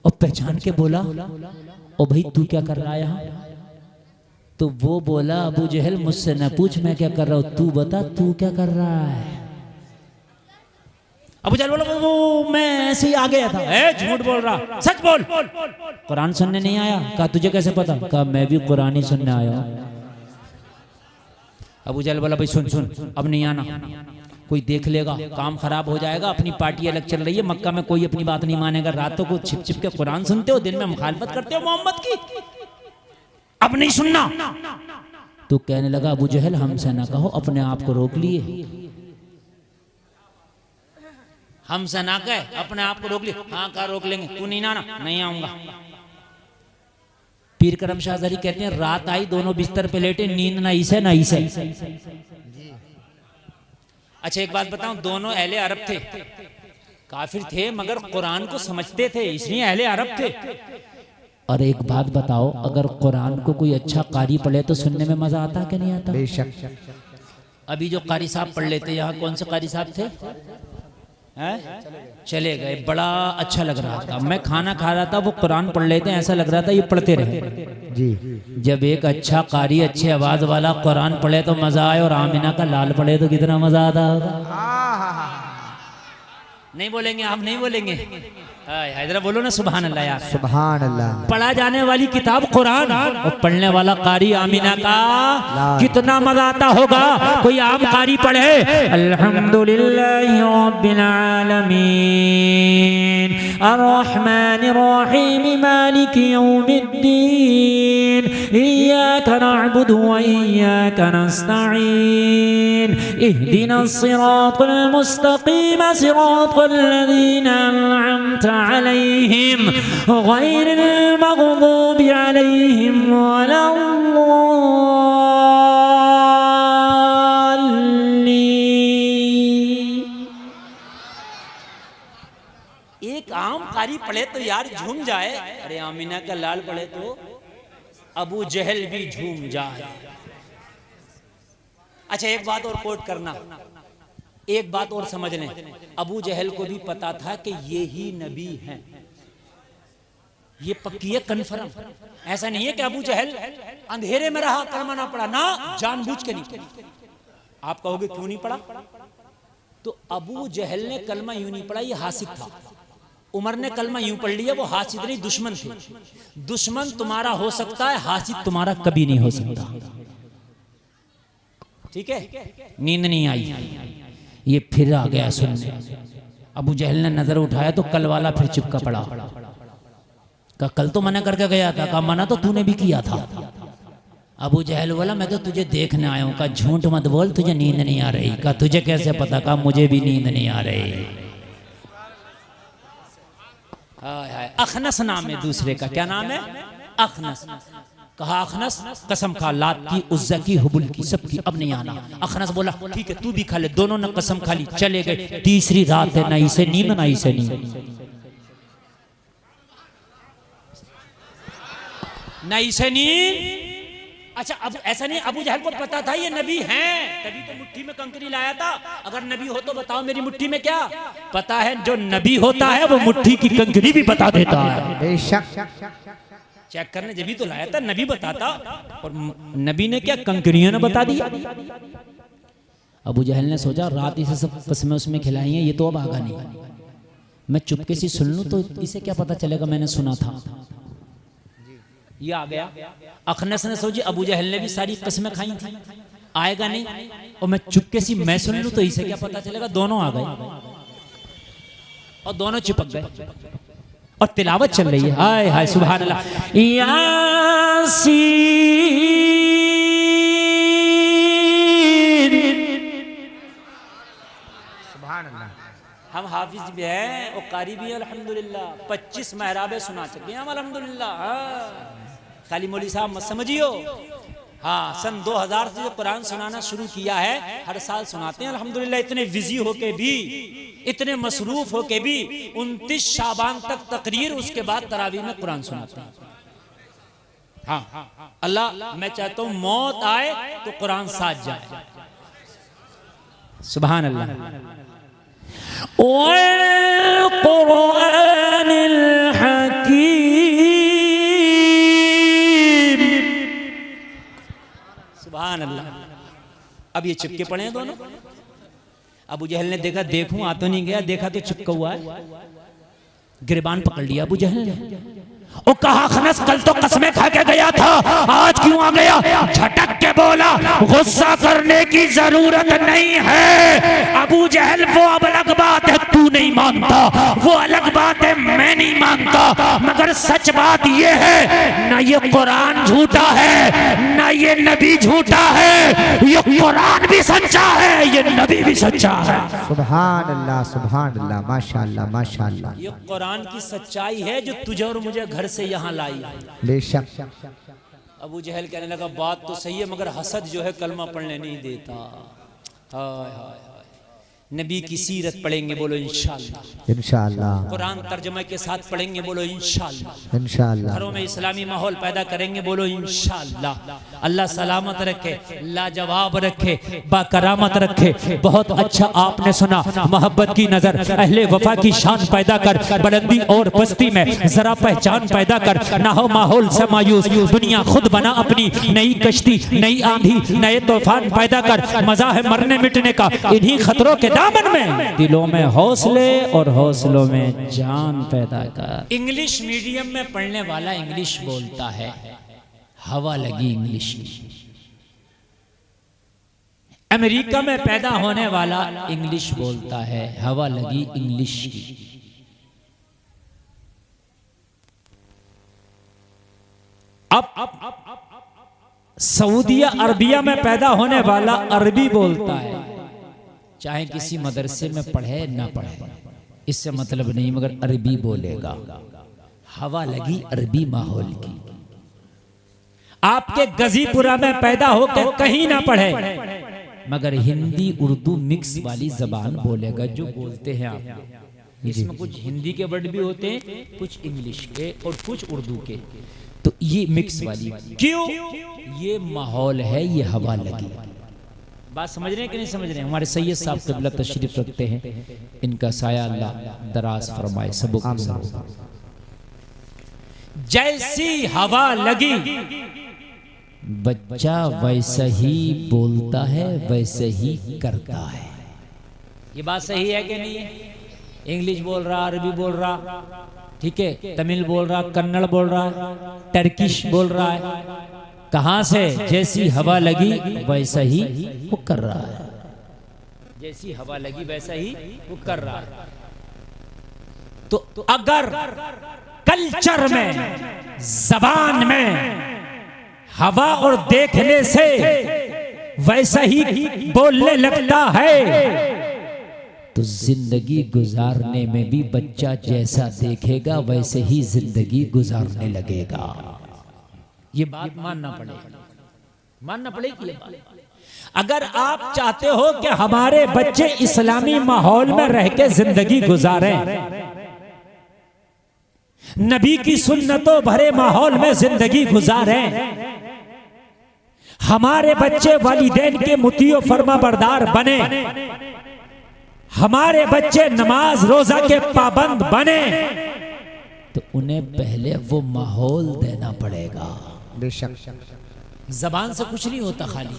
और पहचान के बोला ओ भाई तू क्या कर रहा है यहाँ? तो वो बोला अबू जहल मुझसे न पूछ मैं क्या कर रहा हूं, तू बता तू क्या कर रहा है। अबू जहल बोला वो मैं ऐसे ही आ गया था। झूठ बोल रहा, सच बोल। कुरान सुनने नहीं आया? कहा तुझे कैसे पता? कहा मैं भी कुरान ही सुनने आया हूं। अबू जहल बोला भाई सुन सुन, अब नहीं आना, कोई देख लेगा, काम खराब हो जाएगा। अपनी पार्टी अलग चल रही है, मक्का में कोई अपनी बात नहीं मानेगा। रातों को छिप छिप के कुरान सुनते हो, दिन में मुखालफत करते हो मोहम्मद की, अब नहीं सुनना। तो कहने लगा अबू जहल हमसे ना कहो, अपने आप को रोक लिए। हमसे ना कहे, अपने आप को रोक लिए। हाँ कहा रोक लेंगे, तू नहीं आना? नहीं आऊंगा। पीर करम शाह ज़री कहते हैं रात आई, दोनों बिस्तर पे लेटे, नींद ना इसे ना इसे। अच्छा एक बात बताऊं, दोनों अहले अरब थे, काफिर थे मगर कुरान को समझते थे, इसलिए अहले अरब थे। और एक बात बताओ, अगर कुरान को कोई अच्छा कारी पढ़े तो सुनने में मजा आता कि नहीं आता?
बेशक।
अभी जो कारी साहब पढ़ लेते, यहाँ कौन से कारी साहब थे? चले गए। बड़ा अच्छा लग रहा था, मैं खाना खा रहा था, वो कुरान पढ़ लेते हैं, ऐसा लग रहा था ये पढ़ते रहे
जी।
जब एक अच्छा कारी अच्छे आवाज वाला कुरान पढ़े तो मजा आए, और आमिना का लाल पढ़े तो कितना मजा आता होगा। नहीं बोलेंगे आप? नहीं बोलेंगे? हैदरा बोलो ना सुभान अल्लाह यार।
सुभान अल्लाह।
पढ़ा जाने वाली किताब कुरान और पढ़ने वाला कारी आमिना का कितना मजा आता होगा। कोई आम कारी पढ़े अल्हम्दुलिल्लाहि रब्बिल आलमीन अर्रहमानिर रहीम मालिकि यौमिद्दीन इय्याका नअबुदु व इय्याका नस्तईन इहदिनस सिरातल मुस्तकीम सिरातल लज़ीना अनअमता अलैहिम गैरिल मग़दूबि अलैहिम वलद्दाल्लीन। एक आम कारी पढ़े तो यार झूम जाए, अरे आमिना का लाल पढ़े तो अबू जहल भी झूम जाए। अच्छा एक बात और कोट करना, एक बात और समझ लें, अबू जहल को भी पता था कि ये ही नबी हैं, ये पक्की है, कन्फर्म। ऐसा नहीं है कि अबू जहल अंधेरे में रहा, कलमा ना पड़ा, ना जानबूझ के नहीं। आप कहोगे क्यों नहीं पढ़ा? तो अबू जहल ने कलमा यूं नहीं पढ़ा, ये हासिद था। उमर ने कलमा यूं पढ़ लिया, वो हासिद नहीं दुश्मन थे। दुश्मन तुम्हारा हो सकता है, हासिद तुम्हारा कभी नहीं हो सकता। ठीक है? नींद नहीं आई, ये फिर आ गया सुनने। अबू जहल ने नजर उठाया तो कल वाला फिर चिपका पड़ा। कहा कल तो मना करके गया था। कहा मना तो तूने भी किया था। अबू जहल बोला मैं तो तुझे देखने आया हूं। कहा झूठ मत बोल, तुझे नींद नहीं आ रही। कहा तुझे कैसे पता? कहा मुझे भी नींद नहीं आ रही। अखनस नाम है दूसरे का। क्या नाम है? अखनस। कहा अखनस कसम खा, लात की, उज्जा की, हुबुल की, सबकी, अब नहीं आना। अखनस बोला ठीक है तू भी खा ले। दोनों ने कसम खा ली, चले गए। तीसरी रात है, ना इसे नींद ना इसे नींद, ना इसे नींद। अच्छा अब ऐसा नहीं, अबू जहल को पता था ये नबी हैं, तभी तो मुट्ठी में कंकरी लाया था। अगर नबी हो तो बताओ मेरी मुट्ठी में क्या? पता है जो नबी होता है वो मुट्ठी की कंकरी भी बता देता है।
बेशक।
चेक करने जब भी तो लाया था, नबी बताता, और नबी ने क्या कंकरियों ने बता दिया। अबू जहल ने सोचा रात इसे सब कसमें उसमें खिलाई हैं, ये तो अब आगा नहीं, मैं चुपके से सुन लूं तो इसे क्या पता चलेगा मैंने सुना था। ये आ गया। अखनस ने सोची अबू जहल ने भी सारी कसमें खाई थी, आएगा नहीं, और मैं चुपके से मैं सुन लूं तो इसे क्या पता चलेगा। दोनों आ गए। और दोनों चिपक गए और तिलावत चल रही है। हाय हाय सुभान अल्लाह। यासीन।
सुभान अल्लाह।
हम हाफिज भी हैं और कारी भी हैं अल्हम्दुलिल्लाह। 25 महराबे सुना चुके हैं हम अल्हम्दुलिल्लाह। खाली मौली साहब मत समझियो। हाँ, सन 2000 से जो कुरान सुनाना शुरू किया है, हर साल सुनाते हैं अल्हम्दुलिल्लाह। इतने बिजी होके भी, इतने मसरूफ होके भी 29 शाबान तक तकरीर, उसके बाद तरावी में कुरान सुनाते हैं। हाँ, अल्लाह मैं चाहता हूँ मौत आए तो कुरान साथ जाए। सुभान अल्लाह। कुरानिल हकीम। सुभान अल्लाह। अब ये चिपके पड़े हैं दोनों। अबू जहल ने देखा, देखूं आ तो नहीं गया, देखा तो चिपका हुआ है। गिरबान पकड़ लिया अबू जहल ने। ओ कहा खनस, कल तो कसमें खा के गया था, आज क्यों आ गया? झटक के बोला, गुस्सा करने की जरूरत नहीं है अबू जहल। वो अब अलग बात है तू नहीं मानता, वो अलग बात है मैं नहीं मानता, मगर सच बात ये है ना ये कुरान झूठा है ना ये नबी झूठा है, ये कुरान भी सच्चा है, ये नबी भी सच्चा है।
सुभान अल्लाह, सुभान अल्लाह, माशाअल्लाह, माशाअल्लाह।
ये कुरान की सच्चाई है जो तुझे और मुझे घर से यहाँ लाई।
बेशक।
अबू जहल कहने लगा बात तो सही है, मगर हसद जो है कलमा पढ़ने नहीं देता। हाय हाय हाय। नबी की सीरत पढ़ेंगे, बोलो इंशाअल्लाह।
इंशाअल्लाह।
कुरान तर्जुमे के साथ पढ़ेंगे, बोलो इंशाअल्लाह।
इंशाअल्लाह।
घरों में इस्लामी माहौल पैदा करेंगे, बोलो इंशाअल्लाह। अल्लाह सलामत रखे, लाजवाब रखे, बाकरामत रखे। बहुत अच्छा आपने सुना। मोहब्बत की नजर, अहले वफा की शान पैदा कर, बुलंदी और पस्ती में जरा पहचान पैदा कर। ना हो माहौल से मायूस, दुनिया खुद बना अपनी नई कश्ती, नई आंधी, नए तूफान पैदा कर। मजा है मरने मिटने का इन्हीं खतरों के दामन में, दिलों में हौसले और हौसलों में जान पैदा कर। इंग्लिश मीडियम में पढ़ने वाला इंग्लिश बोलता है, हवा लगी इंग्लिश की। अमेरिका में पैदा होने वाला इंग्लिश बोलता है, हवा लगी इंग्लिश की। अब सऊदी अरबिया में पैदा होने वाला अरबी बोलता है, चाहे किसी मदरसे में पढ़े ना पढ़े, इससे मतलब नहीं, मगर अरबी बोलेगा। हवा लगी अरबी माहौल की। आपके गजीपुरा में पैदा होकर कहीं ना पढ़े, मगर हिंदी उर्दू मिक्स वाली जबान बोलेगा। जो बोलते हैं आप, इसमें कुछ हिंदी के वर्ड भी होते हैं, कुछ इंग्लिश के और कुछ उर्दू के, तो ये मिक्स वाली। क्यों? ये माहौल है, ये हवा लगी। बात समझ रहे हैं कि नहीं समझ रहे हैं? हमारे सैयद साहब क़िबला तशरीफ रखते हैं, इनका साया अल्लाह दराज फरमाए सबों को। जैसी हवा लगी, बच्चा वैसा ही बोलता है, वैसे ही करता है। ये बात सही है कि नहीं है? इंग्लिश बोल रहा, अरबी बोल रहा, ठीक है, तमिल बोल रहा, कन्नड़ बोल रहा, टर्किश बोल रहा है। कहां से? जैसी हवा लगी वैसा ही वो कर रहा है। जैसी हवा लगी वैसा ही वो कर रहा है। तो अगर कल्चर में, जबान में हवा और देखने से वैसा ही बोलने लगता है, तो जिंदगी गुजारने में भी बच्चा जैसा देखेगा वैसे ही जिंदगी गुजारने लगेगा। ये बात मानना पड़ेगी ये बात। अगर आप चाहते हो कि हमारे बच्चे इस्लामी माहौल में रह के जिंदगी गुजारें, नबी की सुन्नतों भरे माहौल में जिंदगी गुजारें, हमारे बच्चे वालिदैन के मुतीओ फरमाबरदार बने, हमारे बच्चे नमाज रोजा के पाबंद बने, तो उन्हें पहले वो माहौल देना पड़ेगा।
बेशक।
जबान से कुछ नहीं होता, खाली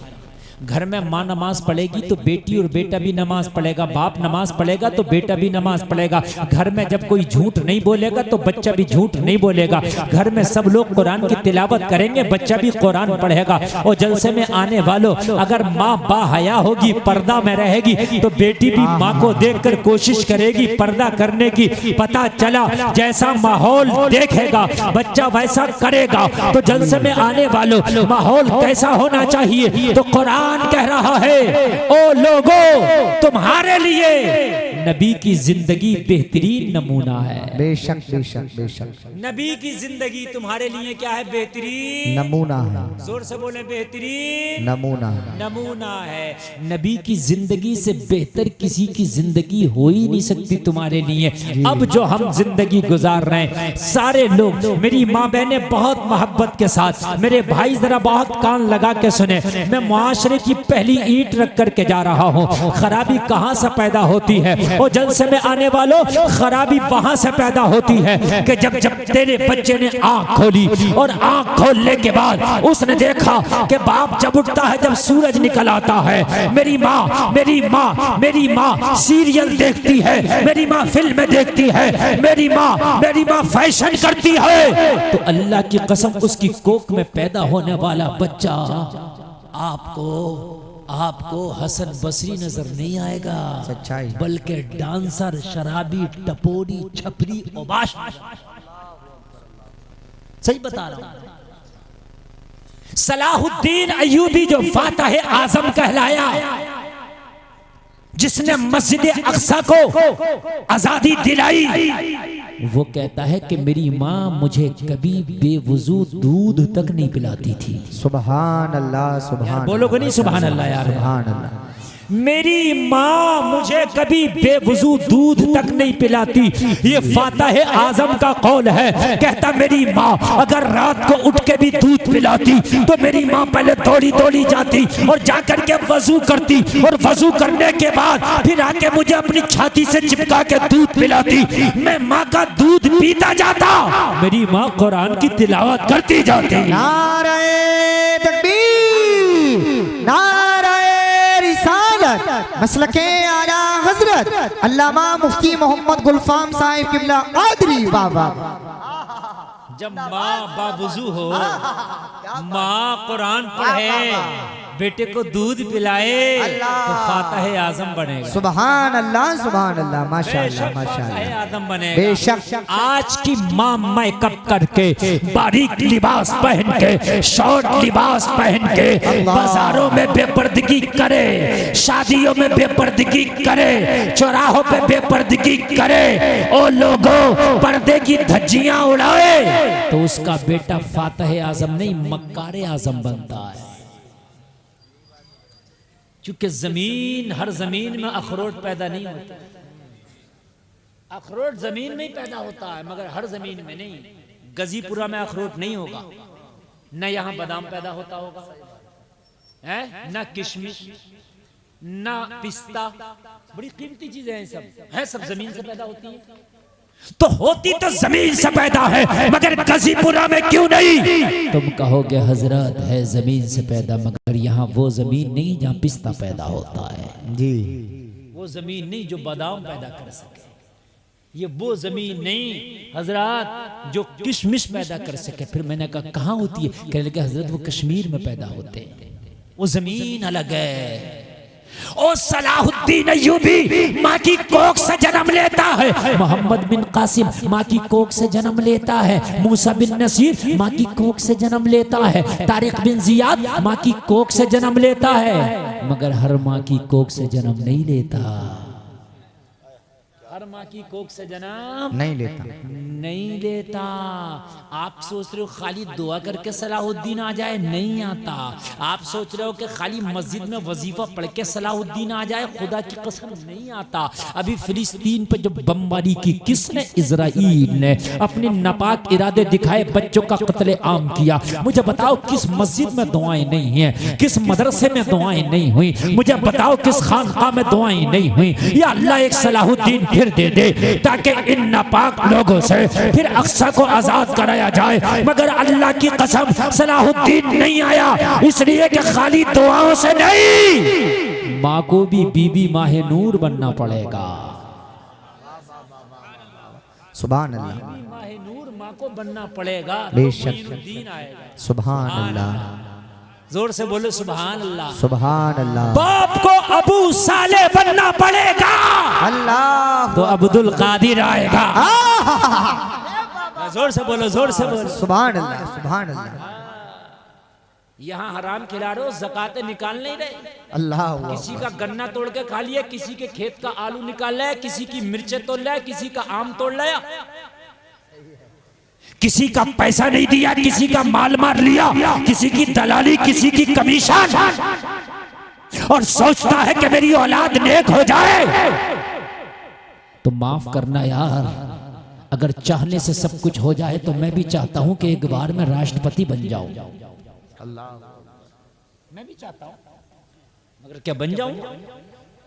घर में माँ नमाज पढ़ेगी तो बेटी और बेटा भी नमाज पढ़ेगा, बाप नमाज पढ़ेगा तो बेटा भी नमाज पढ़ेगा। घर में जब कोई झूठ नहीं बोलेगा तो बच्चा भी झूठ नहीं बोलेगा। घर में सब लोग कुरान की तिलावत करेंगे, बच्चा भी कुरान पढ़ेगा। और जलसे में आने वालों, अगर माँ बाहया होगी, पर्दा में रहेगी, तो बेटी भी माँ को देखकर कोशिश करेगी पर्दा करने की। पता चला जैसा माहौल देखेगा बच्चा वैसा करेगा। तो जलसे में आने वालों, माहौल कैसा होना चाहिए? तो कुरान कह रहा है, ओ लोगों, तुम्हारे लिए नबी की जिंदगी बेहतरीन नमूना है।
बेशक बेशक बेशक
नबी की जिंदगी तुम्हारे लिए क्या है? बेहतरीन
नमूना है।
जोर से बोले, बेहतरीन
नमूना
नमूना है। नबी की जिंदगी से बेहतर किसी की जिंदगी हो ही नहीं सकती तुम्हारे लिए। अब जो हम जिंदगी गुजार रहे हैं, सारे लोग, मेरी माँ बहने बहुत मोहब्बत के साथ, मेरे भाई जरा बहुत कान लगा के सुने, मैं मुआशरे की पहली ईंट रख करके जा रहा हूँ। खराबी कहाँ से पैदा होती है? और जलसे में आने वालों, खराबी वहां से पैदा होती है कि जब तेरे बच्चे ने आंख खोली, और आंख खोलने के बाद उसने देखा कि बाप जब उठता है, जब सूरज निकल आता है, मेरी माँ सीरियल देखती है, मेरी माँ फिल्में देखती है, मेरी माँ फैशन करती है। तो अल्लाह की कसम, उसकी कोख में पैदा होने वाला बच्चा आपको हसन बसरी नजर नहीं आएगा,
सच्चाई,
बल्कि डांसर, शराबी, टपोरी, छपरी, ओबाश। सही बता रहा हूं। सलाहुद्दीन अय्यूबी जो फातह आजम कहलाया, जिसने मस्जिद अक्सा को आजादी दिलाई, वो कहता है कि मेरी माँ मुझे कभी बेवुजू दूध तक नहीं पिलाती थी।
सुभान अल्लाह, सुभान,
बोलोगे नहीं सुभान अल्लाह यार?
सुभान अल्लाह।
मेरी माँ मुझे कभी बेवुजू दूध तक नहीं पिलाती। ये फातह आजम का कौल है। कहता मेरी माँ अगर रात को उठ के भी दूध पिलाती तो मेरी माँ पहले दौड़ी दौड़ी जाती और जाकर के वजू करती, और वजू करने के बाद फिर आके मुझे अपनी छाती से चिपका के दूध पिलाती। मैं माँ का दूध पीता जाता, मेरी माँ कुरान की तिलावत करती जाती।
नारे तकबीर, नारे रिसालत, मसलके आला हजरत अल्लामा मुफ्ती मोहम्मद गुलफाम साहिब किबला कादरी बाबा।
जब माँ बावुजू हो, माँ कुरान पढ़े, बेटे को दूध पिलाए, तो फातह आजम बनेगा।
सुभान अल्लाह, सुभान अल्लाह, माशाअल्लाह, माशाअल्लाह,
आजम बनेगा।
बेशक
आज की माँ मेकअप करके, बारीक लिबास पहन के, शॉर्ट लिबास पहन के बाजारों में बेपर्दगी करे, शादियों में बेपर्दगी करे, चौराहों पे बेपर्दगी करे, ओ लोगों पर्दे की धज्जियां उड़ाए, तो उसका बेटा फातह आजम नहीं मक्कार आजम बनता है। क्योंकि जमीन, हर जमीन में अखरोट पैदा नहीं होता। अखरोट जमीन में ही पैदा होता है, मगर हर जमीन में नहीं। गजीपुरा में अखरोट नहीं होगा, न यहाँ बादाम पैदा होता होगा, है न किशमिश, न पिस्ता। बड़ी कीमती चीजें हैं, सब जमीन से पैदा होती है। तो होती तो जमीन से पैदा है, मगर गजीपुरा में क्यों नहीं? तुम कहोगे हजरत है जमीन से पैदा, मगर यहाँ वो जमीन नहीं जहाँ पिस्ता पैदा होता है
जी।
वो जमीन नहीं जो बादाम पैदा कर सके, ये वो जमीन नहीं हजरत जो किशमिश पैदा कर सके। फिर मैंने कहा कहाँ होती है? कहने लगे हजरत वो कश्मीर में पैदा होते हैं, वो जमीन अलग है। ओ सलाहुद्दीन अय्यूबी माँ की कोख से जन्म लेता है, मोहम्मद बिन कासिम माँ की कोख से जन्म लेता है, मूसा बिन नसीर माँ की कोख से जन्म लेता है, तारिक बिन जियाद माँ की कोख से जन्म लेता है, मगर हर माँ की कोख से जन्म नहीं लेता। हर माँ की कोख से जन्म नहीं लेता। आप सोच रहे हो खाली दुआ करके सलाहुद्दीन आ जाए, नहीं आता। आप सोच रहे हो कि खाली मस्जिद में वजीफा पढ़ के सलाहुद्दीन आ जाए, खुदा की कसम नहीं आता। अभी फिलिस्तीन पे जब बमबारी की, किसने? इजराइल ने अपने नापाक इरादे दिखाए, बच्चों का कत्ले आम किया। मुझे बताओ किस मस्जिद में दुआएं नहीं है, किस मदरसे में दुआएं नहीं हुई? मुझे बताओ किस खानका में दुआएं नहीं हुई? या अल्लाह एक सलाहुद्दीन फिर दे दे ताकि इन नापाक लोगों से फिर अक्सा को आजाद कराया जाए। मगर अल्लाह की कसम सलाहुद्दीन नहीं आया, इसलिए कि खाली दुआओं से नहीं, माँ को भी बीबी माहे नूर बनना पड़ेगा।
सुभान अल्लाह,
माहे नूर माँ को बनना पड़ेगा,
बेशक
दीन आएगा।
सुभान अल्लाह,
जोर से बोलो सुभान अल्लाह।
सुभान अल्लाह।
बाप को अबू साले बनना पड़ेगा,
अल्लाह
तो अब्दुल कादिर आएगा। जोर से बोलो, जोर से बोलो
सुभान अल्लाह, सुभान अल्लाह।
यहाँ हराम खिला रहे हो, ज़कात निकाल नहीं रहे।
अल्लाह
किसी का गन्ना तोड़ के खा लिया, किसी के खेत का आलू निकाल लाया, किसी की मिर्चें तोड़ लाया, किसी का आम तोड़ लाया, किसी का पैसा नहीं दिया, किसी का माल मार लिया, किसी की दलाली, किसी की कमीशन, और सोचता है कि मेरी औलाद नेक हो जाए। तो माफ करना यार, अगर चाहने से सब कुछ हो जाए तो मैं भी चाहता हूं कि एक बार मैं राष्ट्रपति बन जाऊं। मैं भी चाहता हूं, मगर क्या बन जाऊं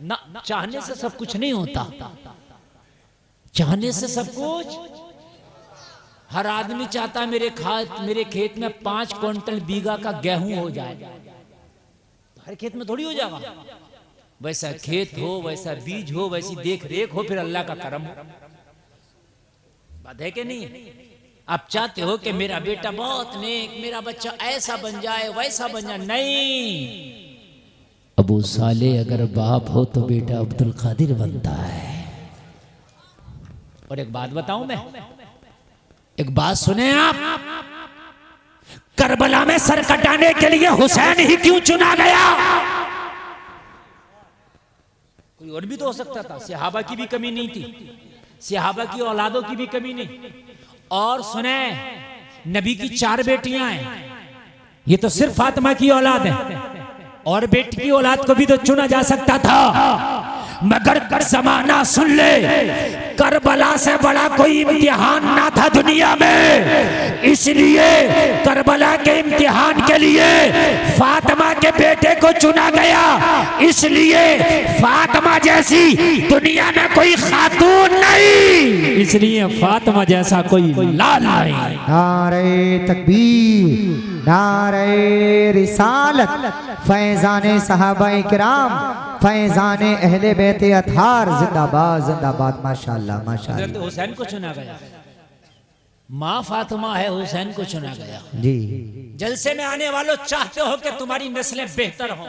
ना? चाहने से सब कुछ नहीं होता, चाहने से सब कुछ। हर आदमी चाहता है मेरे खेत में 5 क्विंटल बीघा का गेहूं हो जाए, तो हर खेत में थोड़ी हो जाएगा। वैसा खेत हो, वैसा बीज हो, वैसी देख रेख हो, फिर अल्लाह का करम हो। बात है कि नहीं? आप चाहते हो कि मेरा बेटा बहुत नेक, मेरा बच्चा ऐसा बन जाए, वैसा बन जाए। नहीं, अबू साले अगर बाप हो तो बेटा अब्दुल कादिर बनता है। और एक बात बताऊं मैं, एक बात सुने आप, करबला में सर कटाने के लिए हुसैन ही क्यों चुना गया? कोई और भी तो हो सकता था। सहाबा की भी कमी नहीं थी, सहाबा की औलादों की भी कमी नहीं। और सुने, नबी की 4 बेटियां हैं, ये तो सिर्फ फातिमा की औलाद है, और बेटी की औलाद को भी तो चुना जा सकता था। मगर जमाना सुन ले, करबला से बड़ा कोई इम्तिहान ना था दुनिया में, इसलिए करबला के इम्तिहान के लिए फातिमा के बेटे को चुना गया। इसलिए फातिमा जैसी दुनिया में कोई खातून नहीं, इसलिए फातिमा जैसा कोई लाल नहीं।
नारे तकबीर, नारे रिसालत, फैजाने सहाबाए किराम, फैजाने अहले बैते अतहार, जिंदाबाद जिंदाबाद। माशाअल्लाह माशाअल्लाह।
हुसैन को चुना गया, माँ फातिमा है, हुसैन को चुना गया।
जी,
जलसे में आने वालों चाहते हो कि तुम्हारी नस्लें बेहतर हों,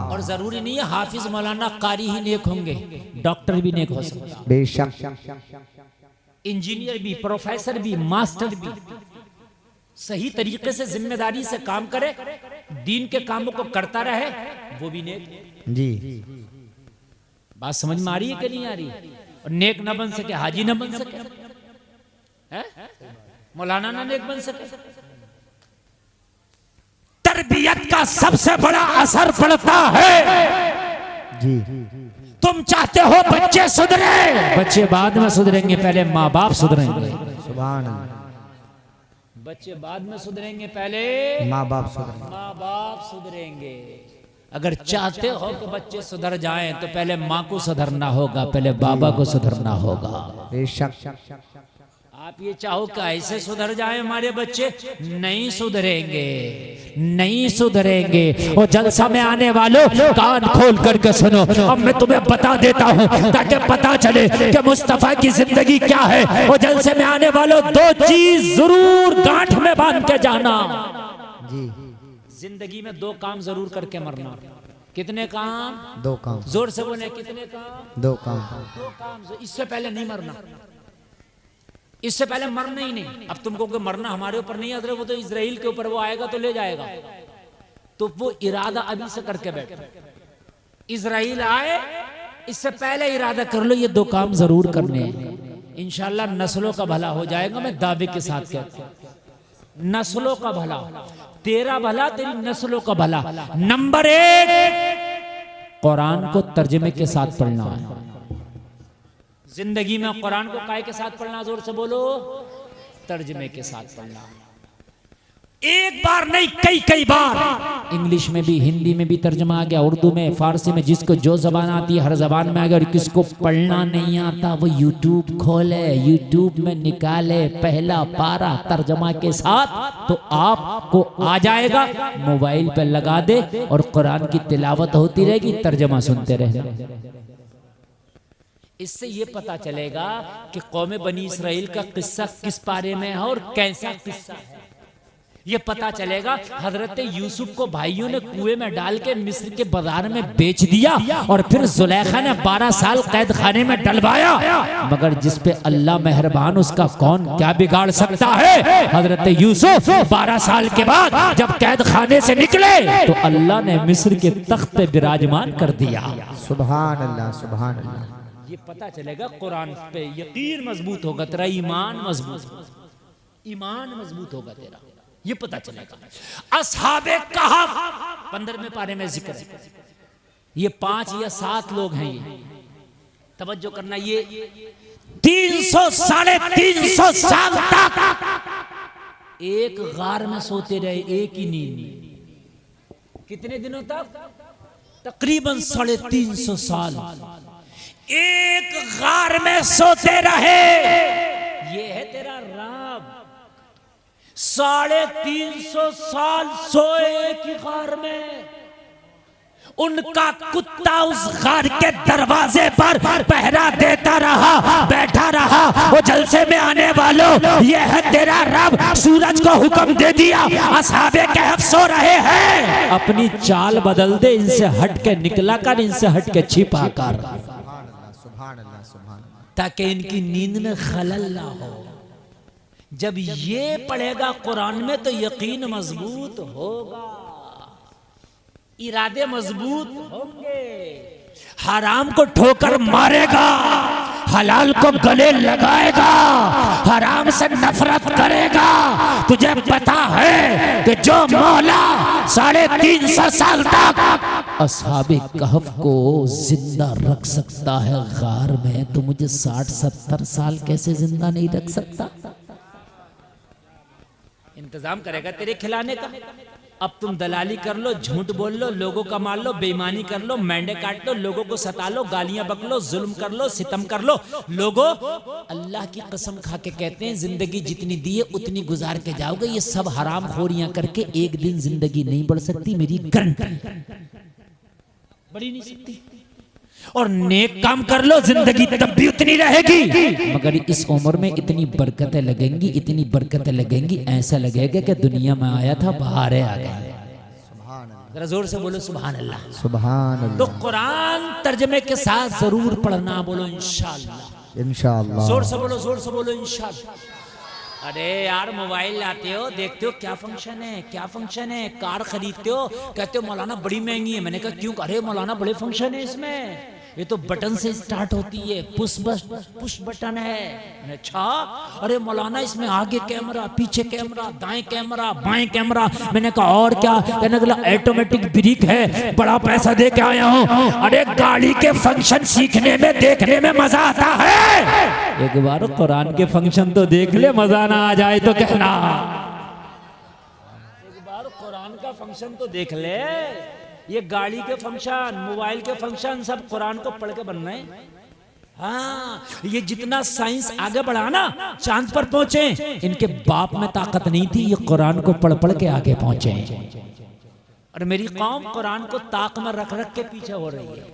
और जरूरी नहीं है हाफिज मौलाना कारी ही नेक होंगे, डॉक्टर भी नेक हो सकता,
बेशक,
इंजीनियर भी, प्रोफेसर भी, मास्टर भी। सही तरीके से जिम्मेदारी से काम करे, दीन के कामों को करता रहे, वो भी नेक।
जी,
बात समझ में आ रही है कि नहीं आ रही? और नेक ना बन सके, हाजी ना बन सके, मौलाना ना नेक बन सके। तरबियत का सबसे बड़ा असर पड़ता है।
जी,
तुम चाहते हो बच्चे सुधरे, बच्चे बाद में सुधरेंगे, पहले माँ बाप सुधरेंगे।
सुभान अल्लाह।
बच्चे बाद में सुधरेंगे, पहले
माँ बाप सुधरेंगे।
माँ बाप सुधरेंगे। अगर चाहते हो कि बच्चे सुधर जाएं तो पहले माँ को सुधरना होगा, पहले बाबा को सुधरना होगा।
बेशक,
आप ये चाहो कि ऐसे सुधर जाएं हमारे बच्चे, नहीं सुधरेंगे, नहीं सुधरेंगे। और जलसा में आने वालों कान खोल करके सुनो, अब मैं तुम्हें बता देता हूँ ताकि पता चले कि मुस्तफा की जिंदगी क्या है। और जलसे में आने वालों 2 चीज जरूर गांठ में बांध के जाना।
जी,
जिंदगी में 2 काम जरूर करके मरना। कितने काम?
2 काम।
जोर से बोले, कितने काम?
2 काम।
2 काम। इससे पहले नहीं मरना, इससे पहले मरना ही नहीं। अब तुमको कोई मरना हमारे ऊपर नहीं है, वो तो इजराइल के ऊपर, वो आएगा तो ले जाएगा। तो वो इरादा अभी से करके बैठो, इजराइल आए इससे पहले इरादा कर लो, ये 2 काम जरूर करने हैं। इंशाल्लाह नस्लों का भला हो जाएगा। मैं दावे के साथ कहता हूं, नस्लों का भला, तेरा भला, तेरी नस्लों का भला। नंबर 1, कुरान को तर्जमे के साथ पढ़ना है। जिंदगी में कुरान को काय के साथ पढ़ना? जोर से बोलो, तर्जमे के साथ पढ़ना। एक बार नहीं कई कई बार। इंग्लिश में भी, हिंदी में भी तर्जमा आ गया, उर्दू में, फारसी में, जिसको जो जबान आती है हर जबान में आ गया। और किसको पढ़ना नहीं आता वो यूट्यूब खोले, यूट्यूब में निकाले पहला पारा तर्जमा के साथ, तो आपको आ जाएगा। मोबाइल पे लगा दे और कुरान की तिलावत होती रहेगी, तर्जमा सुनते रहना। इससे ये पता चलेगा कि कौम बनी इसराइल का किस्सा किस पारे में है और कैसा किस्सा है। ये पता चलेगा हजरत यूसुफ को भाइयों ने कुएं में डाल के मिस्र के बाजार में बेच दिया और फिर जुलेखा ने 12 साल कैद खाने में डलवाया, मगर जिस पे अल्लाह मेहरबान उसका कौन क्या बिगाड़ सकता है। हजरत यूसुफ 12 साल के बाद जब कैद खाने से निकले तो अल्लाह ने मिस्र के तख्त पे विराजमान कर दिया।
सुभान अल्लाह, सुभान अल्लाह।
ये पता चलेगा कुरान पे यकीन मजबूत होगा तेरा, ईमान मजबूत होगा तेरा, ये पता चलेगा। असहाबे कहफ 15वें पारे में जिक्र है। ये 5 या 7 लोग हैं। ये तवज्जो करना, ये 300 साढ़े 300 साल तक एक गार में सोते रहे, एक ही नींद। कितने दिनों तक? तकरीबन 350 साल एक गार में सोते रहे। ये है तेरा रब। 350 साल सोए एक ही गार में। उनका कुत्ता उस गार के दरवाजे पर पहरा देता रहा, बैठा रहा। वो जलसे में आने वालों, ये है तेरा रब। सूरज को हुक्म दे दिया, असहाबे कहफ सो रहे हैं, अपनी चाल बदल दे, इनसे हट के निकला कर, इनसे हट के छिपा कर, ताकि इनकी नींद में खलल ना हो। जब ये पढ़ेगा कुरान में तो यकीन मजबूत होगा, इरादे मजबूत होंगे। हराम को ठोकर मारेगा, हलाल को गले लगाएगा, हराम से नफरत करेगा। तुझे पता है कि जो मौला 350 साल तक असहाबे कहफ को जिंदा रख सकता है गार में, तो मुझे 60-70 साल कैसे जिंदा नहीं रख सकता? इंतजाम करेगा तेरे खिलाने का। अब तुम दलाली कर लो, झूठ बोल लो, लोगों का मार लो, बेईमानी कर लो, मेंढे काट लो, लोगों को सता लो, गालियां बक लो, जुल्म कर लो, सितम कर लो। लोगों अल्लाह की कसम खा के कहते हैं जिंदगी जितनी दी है उतनी गुजार के जाओगे। ये सब हराम खोरियां करके एक दिन जिंदगी नहीं बढ़ सकती, मेरी गारंटी, बढ़ी नहीं सकती। और नेक काम कर लो, जिंदगी तब भी उतनी रहेगी, मगर इस उम्र में इतनी बरकतें लगेंगी, इतनी बरकतें लगेंगी, ऐसा लगेगा कि दुनिया में आया था बाहर आ गया। जरा जोर से बोलो सुभान अल्लाह,
सुभान अल्लाह।
तो कुरान तर्जमे के साथ जरूर पढ़ना, बोलो इंशाअल्लाह,
इंशाअल्लाह।
जोर से बोलो, जोर से बोलो इंशाअल्लाह। अरे यार मोबाइल लाते हो, देखते हो क्या फंक्शन है, क्या फंक्शन है, कार खरीदते हो, कहते हो मौलाना बड़ी महंगी है। मैंने कहा क्यों? अरे मौलाना बड़े फंक्शन है इसमें, ये तो बटन से स्टार्ट होती है, पुश बटन है। अच्छा, अरे मौलाना इसमें आगे कैमरा, पीछे कैमरा, दाएं कैमरा, बाएं कैमरा। मैंने कहा और क्या? कहने लगा ऑटोमेटिक ब्रेक है, बड़ा पैसा दे के आया हूँ। अरे गाड़ी के फंक्शन सीखने में, देखने में मजा आता है। एक बार कुरान के फंक्शन तो देख ले, मजा ना आ जाए तो कहना। एक बार कुरान का फंक्शन तो देख ले। ये गाड़ी के फंक्शन, मोबाइल के फंक्शन सब कुरान को पढ़ के बन रहे हैं। हाँ, ये जितना साइंस आगे बढ़ा ना, चांद पर पहुंचे, इनके बाप में ताकत नहीं थी, ये कुरान को पढ़ पढ़ के आगे पहुंचे। और मेरी कौम कुरान को ताक में रख रख के पीछे हो रही है।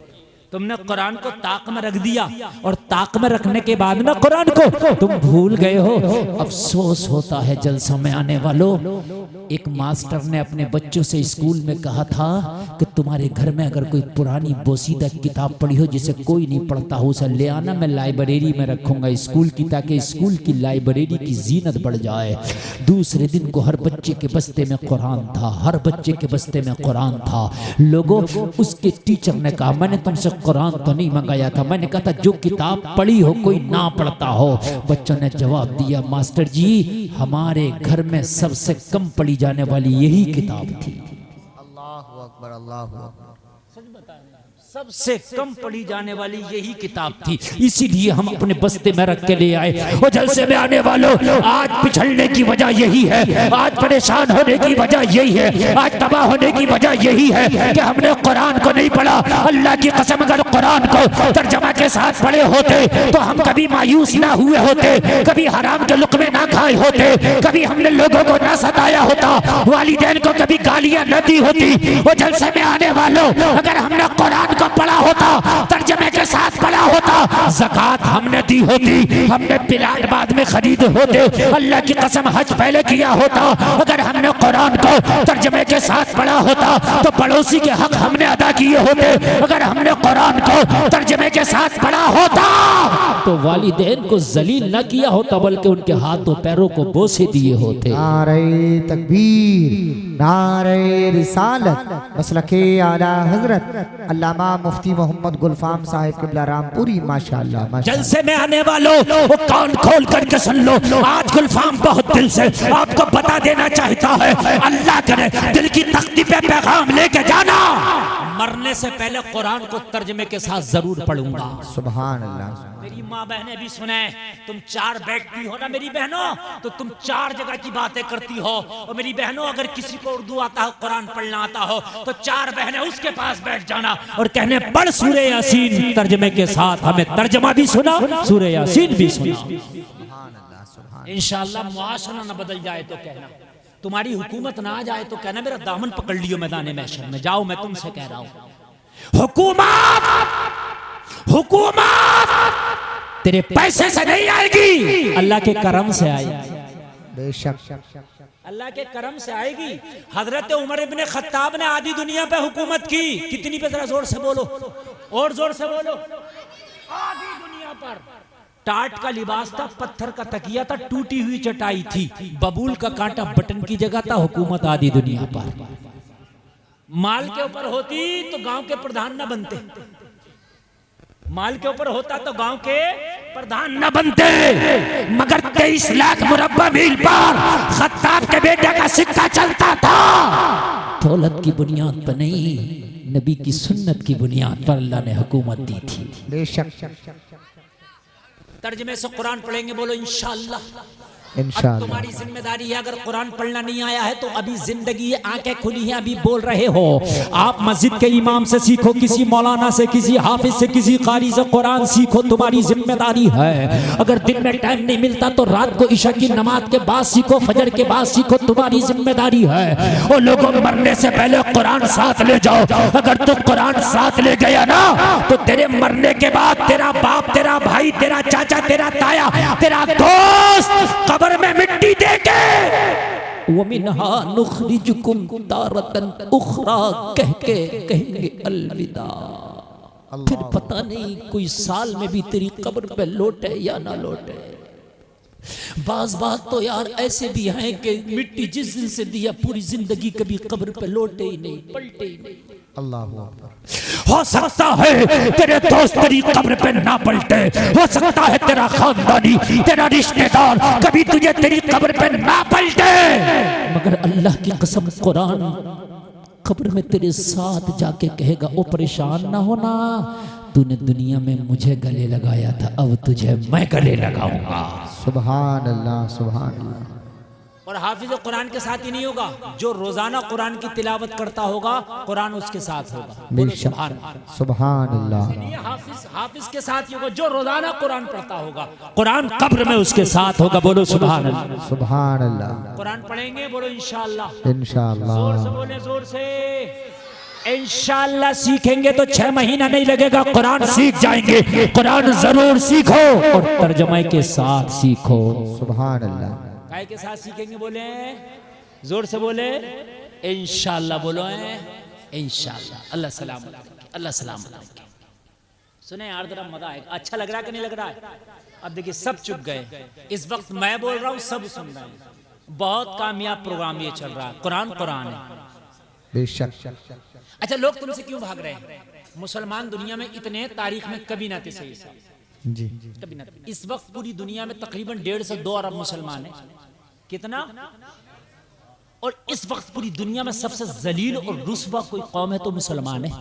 तुमने कुरान को ताक में रख दिया, और ताक में रखने के बाद ना कुरान को तुम भूल गए हो। अफसोस होता है जलसों में आने वालों। एक मास्टर ने अपने बच्चों से स्कूल में कहा था कि तुम्हारे घर में अगर कोई पुरानी बोसीदा किताब पढ़ी हो जिसे कोई नहीं पढ़ता हो, उसे ले आना, मैं लाइब्रेरी में रखूंगा स्कूल की, ताकि स्कूल की लाइब्रेरी की जीनत बढ़ जाए। दूसरे दिन को हर बच्चे के बस्ते में कुरान था, हर बच्चे के बस्ते में कुरान था। लोगों, उसके टीचर ने कहा मैंने तुमसे कुरान तो नहीं मंगाया था, मैंने कहा था जो किताब पढ़ी हो कोई ना पढ़ता हो। बच्चों ने जवाब दिया मास्टर जी हमारे घर में सबसे कम पढ़ी जाने वाली यही किताब थी।
अल्लाहु अकबर, अल्लाहु अकबर।
सबसे कम पढ़ी जाने वाली यही किताब थी, इसीलिए हम अपने बस्ते में रख के ले आए। और जलसे में आने वालों, आज पिछड़ने की वजह यही है, आज परेशान होने की वजह यही है, आज तबाह होने की वजह यही है कि हमने कुरान को नहीं पढ़ा। अल्लाह की कसम, अगर कुरान को तर्जमा के साथ पढ़े होते तो हम कभी मायूस ना हुए होते, कभी हराम के लुक़मे ना खाए होते, कभी हमने लोगों को ना सताया होता, वालिदैन को कभी गालियां न दी होती। वो जलसे में आने वालों, अगर हमने कुरान को पढ़ा होता, तर्जमे के साथ पढ़ा होता, ज़कात हमने दी होती, हमने प्लाट बाद में खरीदे होते, अल्लाह की कसम हज पहले किया होता। अगर हमने कुरान को तर्जमे के साथ पढ़ा होता तो पड़ोसी के हक हमने अदा किए होते। अगर हमने कुरान को तर्जमे के साथ पढ़ा होता तो वालिदैन को जलील न किया होता, बल्कि उनके हाथों पैरों को बोसे दिए होते।
नारे तकबीर, नारे रिसालत, मसलके आला हजरत अल्लामा मुफ्ती मोहम्मद गुलफाम साहिब क़िबला रामपुरी, माशाअल्लाह माशाअल्लाह।
जलसे में आने वालों, वो कान खोल करके सुन लो, आज गुलफाम बहुत दिल से आपको बता देना चाहता है, अल्लाह करे दिल की तख्ती पे पैगाम लेके जाना, मरने से पहले कुरान को तर्जमे के साथ जरूर पढ़ूंगा।
सुभान अल्लाह।
मेरी माँ बहनें भी सुने, तुम चार बैठती हो ना मेरी बहनों, तो तुम चार जगह की बातें करती हो। और मेरी बहनों, अगर किसी को उर्दू आता हो, कुरान पढ़ना आता हो, तो चार बहनें उसके पास बैठ जाना और कहने पढ़ सूरे यासीन तर्जमे के साथ। हमें तर्जमा भी सुना, सूरे यासीन भी सुना। इंशाअल्लाह मुआशरा न बदल जाए तो कहना, तुम्हारी हुकूमत ना आ जाए तो कहना मेरा दामन पकड़ लियो मैदान महशर में। जाओ, मैं तुमसे कह रहा हूं, हुकूमत तेरे पैसे से नहीं आएगी, अल्लाह के करम से आएगी।
बेशक
अल्लाह के करम से आएगी। हजरत उमर इब्ने खत्ताब ने आधी दुनिया पे हुकूमत की। कितनी पे? जरा जोर से बोलो, और जोर से बोलो। आधी दुनिया पर टाट का लिबास था, पत्थर का तकिया था, टूटी हुई चटाई थी, बबूल का कांटा बटन की जगह था। हुकूमत आधी दुनिया पर। माल के ऊपर होती तो गांव के प्रधान न बनते, माल के ऊपर होता तो गांव के प्रधान न बनते। मगर 23 लाख मुरब्बा मील पर खत्ताब के बेटे का सिक्का चलता था। दौलत की बुनियाद पर नहीं, नबी की सुन्नत की बुनियाद पर अल्लाह ने हुकूमत दी थी।
बेशक।
तर्जमे से कुरान पढ़ेंगे, बोलो इंशाअल्लाह।
इंशाअल्लाह।
तुम्हारी जिम्मेदारी है, अगर कुरान पढ़ना नहीं आया है तो अभी जिंदगी है, आंखें खुली हैं, अभी बोल रहे हो। आप मस्जिद के इमाम से सीखो, किसी मौलाना से, किसी हाफिज से, किसी कारी से कुरान सीखो, तुम्हारी जिम्मेदारी है। अगर दिन में टाइम नहीं मिलता तो रात को इशा की नमाज के बाद सीखो, फजर के बाद सीखो, तुम्हारी जिम्मेदारी है। और लोगों, मरने से पहले कुरान साथ ले जाओ। अगर तू कुरान साथ ले गया ना तो तेरे मरने के बाद तेरा बाप, तेरा भाई, तेरा चाचा, तेरा ताया, तेरा दोस्त कब्र में मिट्टी देके वमिनहा नुखरिजुकुम तारतन उखरा कह के कहेंगे अलविदा। फिर पता नहीं कोई साल में भी तेरी कब्र पे लौटे या ना लौटे। बाज बात तो यार ऐसे भी हैं कि मिट्टी जिस दिन से दिया पूरी जिंदगी कभी कब्र पे लौटे ही नहीं, पलटे ही नहीं।
अल्लाह
हो सकता है तेरे दोस्त तेरी कब्र पे ना पलटे, हो सकता है तेरा खानदानी, तेरा रिश्तेदार कभी तुझे तेरी कब्र पे ना पलटे, मगर अल्लाह की कसम कुरान कब्र में तेरे साथ जाके कहेगा, ओ परेशान ना होना, तूने दुनिया में मुझे गले लगाया था, अब तुझे मैं गले लगाऊंगा। सुभान अल्लाह, सुभान अल्लाह। और हाफिज कुरान के साथ ही नहीं होगा, जो रोजाना कुरान की तिलावत करता होगा कुरान उसके साथ होगा। सुभान अल्लाह। हाफिज के साथ ही होगा जो रोजाना कुरान पढ़ता होगा, कुरान कब्र में उसके साथ होगा। बोलो सुभान अल्लाह, सुभान अल्लाह। कुरान पढ़ेंगे, बोलो इंशाअल्लाह, इंशाअल्लाह। जोर से बोले, जोर से। इंशाअल्लाह सीखेंगे तो 6 महीना नहीं लगेगा, कुरान सीख जाएंगे। कुरान जरूर सीखो और तर्जुमे के साथ सीखो। सुभान अल्लाह। काय के साथ सीखेंगे, बोले जोर से बोले इंशाअल्लाह। बोलो इंशाअल्लाह। अल्लाह सलाम, अल्लाह सलाम। सुने यार, जरा मजा आएगा। अच्छा लग रहा है कि नहीं लग रहा है? अब देखिए सब चुप गए। इस वक्त मैं बोल रहा हूँ, सब सुन रहे हैं। बहुत कामयाब प्रोग्राम ये चल रहा है। कुरान कुरान है बेशक। अच्छा, लोग तुमसे क्यों भाग रहे हैं? मुसलमान दुनिया में इतने तारीख में कभी ना थे, सही जी, कभी ना। इस वक्त पूरी दुनिया में तकरीबन 1.5 से 2 अरब मुसलमान है। कितना? और इस वक्त पूरी दुनिया में सबसे जलील और रुस्वा कोई कौम है तो मुसलमान है।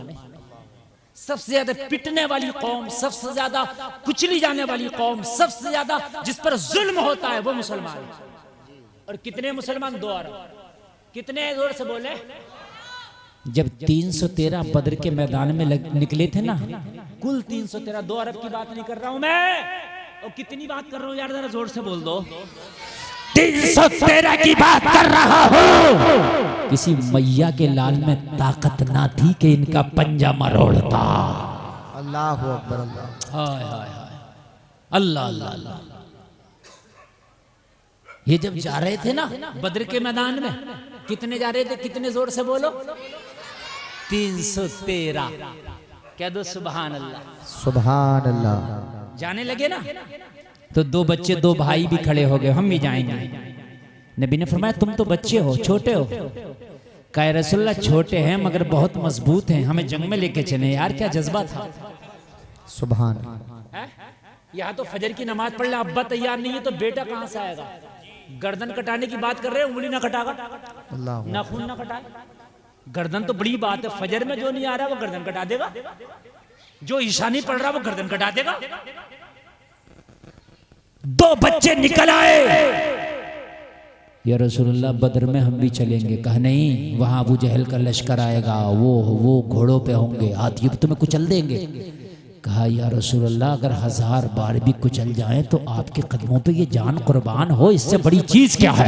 सबसे ज्यादा पिटने वाली कौम, सबसे ज्यादा कुचली जाने वाली कौम, सबसे ज्यादा जिस पर जुल्म होता है वो मुसलमान है। और कितने मुसलमान? 2 अरब। कितने? जोर से बोले। जब 313 बद्र के मैदान में निकले थे ना, कुल 313, 2 अरब की बात नहीं कर रहा हूं मैं। और कितनी बात कर रहा हूं यार, जरा जोर से बोल दो। 313 की बात कर रहा हूं। किसी मैया के लाल में ताकत ना थी कि इनका पंजा मरोड़ता।
अल्लाह अकबर अल्लाह।
हाय हाय हाय, अल्लाह अल्लाह अल्लाह। ये जब जा रहे थे ना बद्र के मैदान में, कितने जा रहे थे? कितने? जोर से बोलो। 313। कह दो सुभान अल्लाह।
सुभान अल्लाह।
जाने लगे ना तो 2 बच्चे, 2 भाई भी खड़े हो गए, हम भी जाएंगे। नबी ने फरमाया तुम तो बच्चे हो, छोटे हो। कहे रसूलल्लाह छोटे हैं मगर बहुत मजबूत हैं, हमें जंग में लेके चले। यार क्या जज्बा था।
सुभान।
यहाँ तो फजर की नमाज पढ़ ले, अब्बा तैयार नहीं है तो बेटा कहां से आएगा? गर्दन कटाने की बात कर रहे हैं, उंगली ना कटागा, नाखून ना कटाए। गर्दन तो बड़ी बात है। फजर में जो नहीं आ रहा वो गर्दन कटा देगा, जो ईशा नहीं पढ़ रहा वो गर्दन कटा देगा। 2 बच्चे निकल आए, या रसूलुल्लाह बद्र में हम भी चलेंगे। कहा नहीं, वहां अबू जहल का लश्कर आएगा, वो घोड़ों पे होंगे, हाथी तुम्हें कुचल देंगे। कहा या रसूलुल्लाह अगर 1000 बार भी कुचल जाए तो आपके कदमों पे ये जान कुर्बान हो, इससे बड़ी चीज क्या है?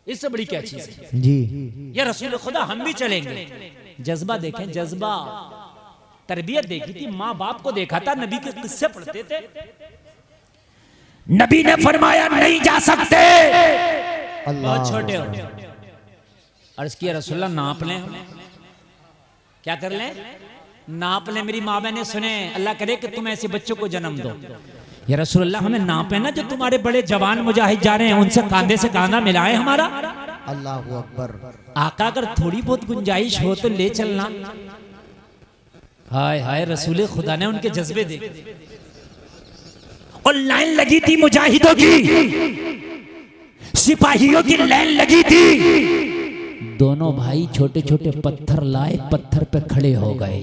इससे बड़ी क्या चीज है
जी?
या रसूल खुदा हम भी चलेंगे। जज्बा देखें, जज्बा। तरबियत देखी थी, माँ बाप को देखा था, नबी के किस्से पढ़ते थे। नबी ने फरमाया नहीं जा सकते, बहुत छोटे हो। अर्ज किया रसूलल्लाह नाप लें, क्या कर लें? नाप लें। मेरी माँ बहने सुने, अल्लाह करे कि तुम ऐसे बच्चों को जन्म दो। या रसूलल्लाह हमें नापे ना, जो तुम्हारे बड़े जवान मुजाहिद जा रहे हैं उनसे कांधे से कांधा मिलाए हमारा।
अल्लाह अकबर।
आका अगर थोड़ी बहुत गुंजाइश हो तो ले चलना। हाय हाय, रसूल खुदा ने उनके जज्बे देखे। और लाइन लगी थी मुजाहिदों की, सिपाहियों की लाइन लगी थी। दोनों भाई छोटे छोटे पत्थर लाए, पत्थर पे खड़े हो गए।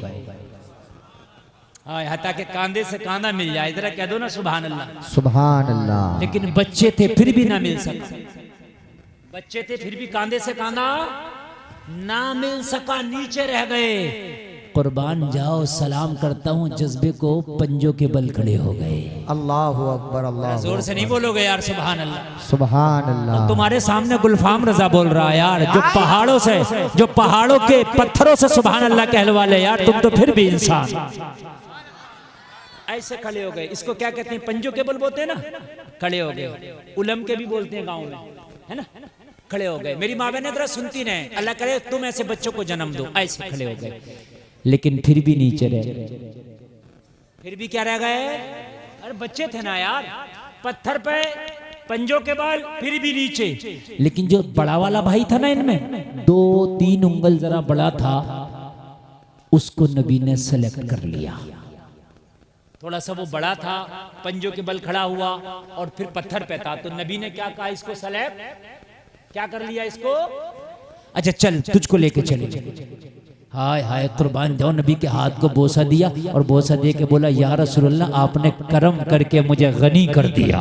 हाय, हता के कांधे से कांधा मिल जाए, जरा कह दो ना सुभान अल्लाह।
सुभान अल्लाह।
लेकिन बच्चे थे फिर भी ना मिल सका। बच्चे थे फिर भी कांधे से कांधा ना मिल सका, नीचे रह गए। कुर्बान जाओ, सलाम करता हूँ, जज्बे को पंजों के बल खड़े हो गए।
अल्लाह अकबर। अल्लाह
जोर से नहीं बोलोगे यार सुभान अल्लाह।
सुभान अल्लाह।
तुम्हारे सामने गुलफाम रजा बोल रहा है यार, जो पहाड़ों के पत्थरों से सुभान अल्लाह कहलवा ले यार, तुम तो फिर भी इंसान। ऐसे खड़े हो गए। इसको क्या कहते हैं? पंजों के बल बोलते हैं ना, खड़े हो गए। उलम के भी बोलते हैं गाँव में, है ना, खड़े हो गए। मेरी माँ बहने जरा सुनती नहीं, अल्लाह करे तुम ऐसे बच्चों को जन्म दो। ऐसे खड़े हो गए, लेकिन फिर भी नीचे रह गए। फिर भी क्या रह गए? अरे बच्चे थे ना यार, पत्थर पे पंजों के बल, फिर भी नीचे। लेकिन जो बड़ा वाला भाई था ना इनमें, 2-3 उंगल जरा बड़ा था, उसको नबी ने सेलेक्ट कर लिया। थोड़ा सा वो बड़ा था, पंजों के बल खड़ा हुआ और फिर पत्थर पे था, तो नबी ने क्या कहा? इसको सेलेक्ट क्या कर लिया इसको? अच्छा चल, तुझको लेके चले। हाय हाय, कुर्बान जाओ। नबी के हाथ को बोसा दिया और बोसा दे के बोला या रसूलल्लाह आपने करम करके मुझे गनी कर दिया।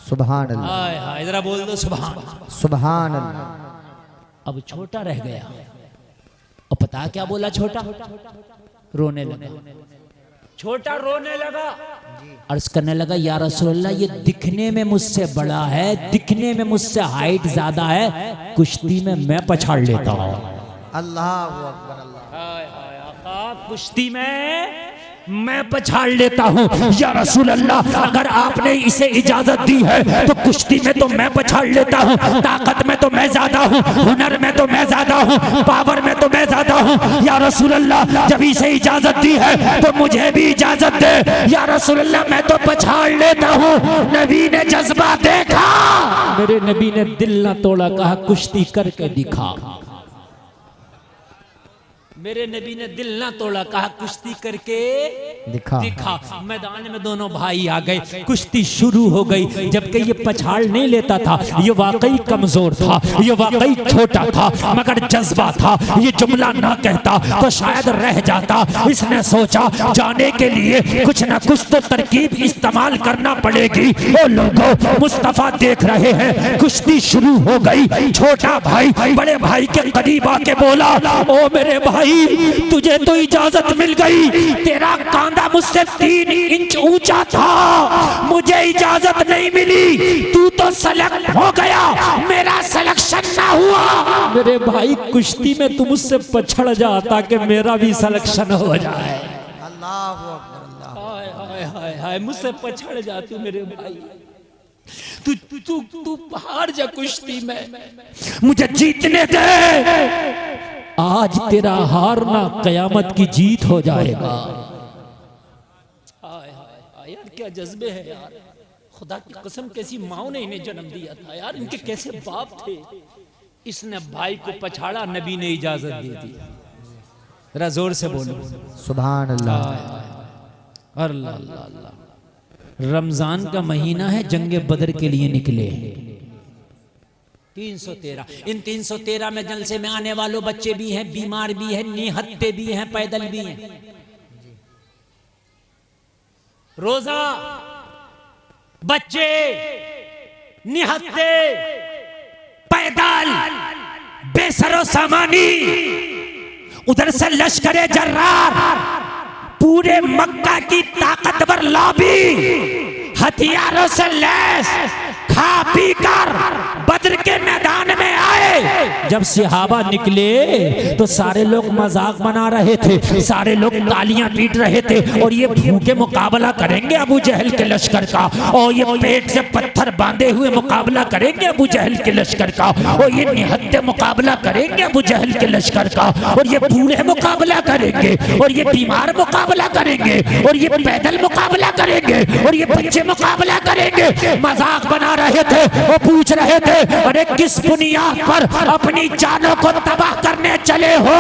सुभान अल्लाह।
हाय हाय, जरा बोल दो सुभान।
सुभान अल्लाह।
अब छोटा रह गया, और पता क्या बोला? छोटा रोने लगा। छोटा रोने लगा, अर्ज करने लगा या रसूलल्लाह ये दिखने में मुझसे बड़ा है, दिखने में मुझसे हाइट ज्यादा है, कुश्ती में मैं पछाड़ लेता हूँ।
अल्लाह अकबर। अल्लाह।
हाय हाय आका, कुश्ती में मैं पछाड़ लेता हूँ। या रसूल अल्लाह अगर आपने इसे इजाजत दी है तो कुश्ती में तो मैं पछाड़ लेता हूँ, ताकत में तो मैं ज्यादा हूँ, हुनर में तो मैं ज्यादा हूँ, पावर में तो मैं ज्यादा हूँ। या रसूल अल्लाह जब इसे इजाजत दी है तो मुझे भी इजाजत दे। या रसूल अल्लाह मैं तो पछाड़ लेता हूँ। नबी ने जज्बा देखा, मेरे नबी ने दिल ना तोड़ा, कहा कुश्ती करके दिखा। मेरे नबी ने दिल ना तोड़ा, कहा कुश्ती करके दिखा। मैदान में दोनों भाई आ गए, कुश्ती शुरू हो गई। जबकि ये पछाड़ नहीं लेता था, ये वाकई कमजोर था, ये वाकई छोटा था, मगर जज्बा था। ये जुमला ना कहता तो शायद रह जाता। इसने सोचा जाने के लिए कुछ ना कुछ तो तरकीब इस्तेमाल करना पड़ेगी। ओ लोगों, मुस्तफा देख रहे हैं, कुश्ती शुरू हो गई। छोटा भाई बड़े भाई के करीब आके बोला, ओ मेरे भाई, तुझे तो इजाजत मिल गई। तेरा कांधा मुझसे 3 इंच ऊंचा था, मुझे इजाजत नहीं मिली। तू तो सेलेक्ट हो गया, मेरा सिलेक्शन ना हुआ। मेरे भाई, कुश्ती में तू मुझसे पछड़ जा ताकि मेरा भी सिलेक्शन हो जाए।
अल्लाहू अकबर,
हाय हाय हाय हाय, मुझसे पछड़ जा तू मेरे भाई। तू तू तू तू हार जा कुश्ती में, मुझे जीतने दे। आज तेरा हारना कयामत की जीत हो जाएगा। हाय हाय हाय, यार क्या जज्बे हैं यार। खुदा की कसम, कैसी माओ ने इन्हें जन्म दिया था यार, इनके कैसे बाप थे। इसने भाई को पछाड़ा, नबी ने इजाजत दे दी। जरा जोर से बोलो
सुभान अल्लाह।
अल्लाह। रमजान का महीना है, जंगे बदर के लिए निकले 313। इन 313 में जलसे में आने वालों बच्चे भी हैं, बीमार भी हैं, निहत्ते भी हैं, पैदल भी हैं। रोजा, बच्चे, निहत्ते, पैदल, बेसरो सामानी। उधर से लश्करे जर्रार, पूरे मक्का की ताकतवर लॉबी, हथियारों से लैस, खा पी कर बद्र के मैदान में आए। जब सहाबा निकले तो सारे लोग मजाक बना रहे थे, सारे लोग तालियां पीट रहे थे। और ये भूखे मुकाबला करेंगे अबू जहल के लश्कर का, और ये पेट से पत्थर बांधे हुए मुकाबला करेंगे अबू जहल के लश्कर का, और ये निहत्ते मुकाबला करेंगे अबू जहल के लश्कर का, और ये बूढ़े मुकाबला करेंगे, और ये बीमार मुकाबला करेंगे, और ये पैदल मुकाबला करेंगे, और ये बच्चे मुकाबला करेंगे। मजाक बना रहे थे। वो पूछ रहे थे, अरे किस बुनियाद पर अपनी जानों को तबाह करने चले हो?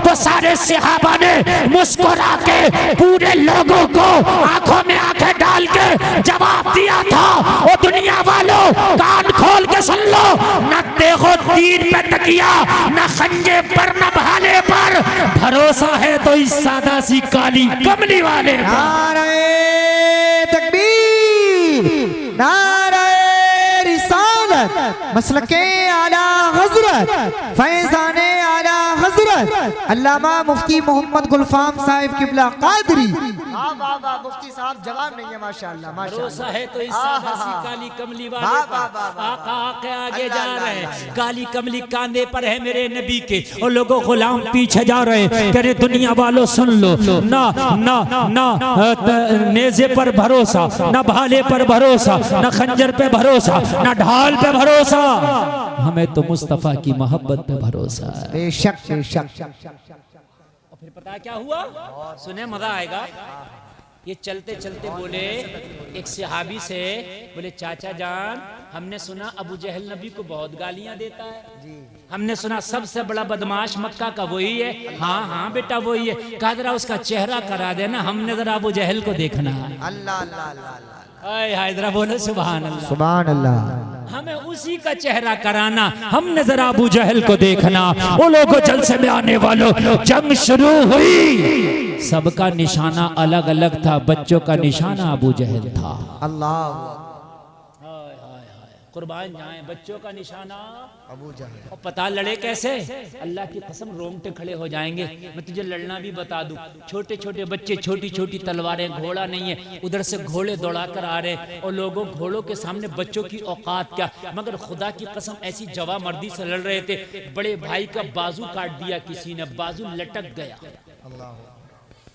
तो सारे सहाबा ने मुस्कुरा के पूरे लोगों को आंखों में आंखें डाल के जवाब दिया था, ओ दुनिया वालों, कान खोल के सुन लो, न देखो तीर पे तकिया, न खंजे पर, न भाले पर, भरोसा है तो इस सादा सी काली कमली वाले पर।
नारे तकबीर, नारे रिसालत, मसलके आला हजरत, फैजाने आला हजरत अल्लामा मुफ्ती मोहम्मद गुलफाम साहिब किबला कादरी। मुफ्ती साहब जवाब नहीं है, माशाअल्लाह
भरोसा है तो इस सादा सी काली कमली वाले पर। आका आके आगे जा रहे हैं, काली कमली कांधे पर है मेरे नबी के, और लोगों गुलाम पीछे जा रहे हैं। कह रहे दुनिया वालों सुन लो, ना ना ना नेज़े पर भरोसा, ना भाले पर भरोसा, ना खंजर पे भरोसा, ना ढाल पे भरोसा, हमें तो मुस्तफा की मोहब्बत पे भरोसा है।
बेशक बेशक।
और फिर पता क्या हुआ, सुने मजा आएगा। ये चलते चलते बोले एक सहाबी से, बोले चाचा जान, हमने सुना अबू जहल नबी को बहुत गालियां देता है, हमने सुना सबसे बड़ा बदमाश मक्का का वही है। हाँ हाँ बेटा वही है। कहा जरा उसका चेहरा करा देना, हमने जरा अबू जहल को देखना है।
अल्लाह अल्लाह अल्लाह,
हाय हाय, जरा बोलो सुभान अल्लाह,
सुभान अल्लाह।
हमें उसी का चेहरा कराना, हमने जरा अबू जहल को देखना। वो लोगों जलसे में आने वालों, जंग शुरू हुई, सबका निशाना अलग अलग था। बच्चों का निशाना अबू जहल था।
अल्लाह
कुर्बान जाएं, बच्चों का निशाना
अबू जहल।
और पता लड़े कैसे, अल्लाह की कसम रोंगटे खड़े हो जाएंगे। मैं तुझे लड़ना भी बता दूं, छोटे छोटे बच्चे, छोटी छोटी तलवारें, घोड़ा नहीं है, उधर से घोड़े दौड़ा कर आ रहे, और लोगों घोड़ों के सामने बच्चों की औकात क्या। मगर खुदा की कसम ऐसी जवा मर्दी से लड़ रहे थे, बड़े भाई का बाजू काट दिया किसी ने, बाजू लटक गया,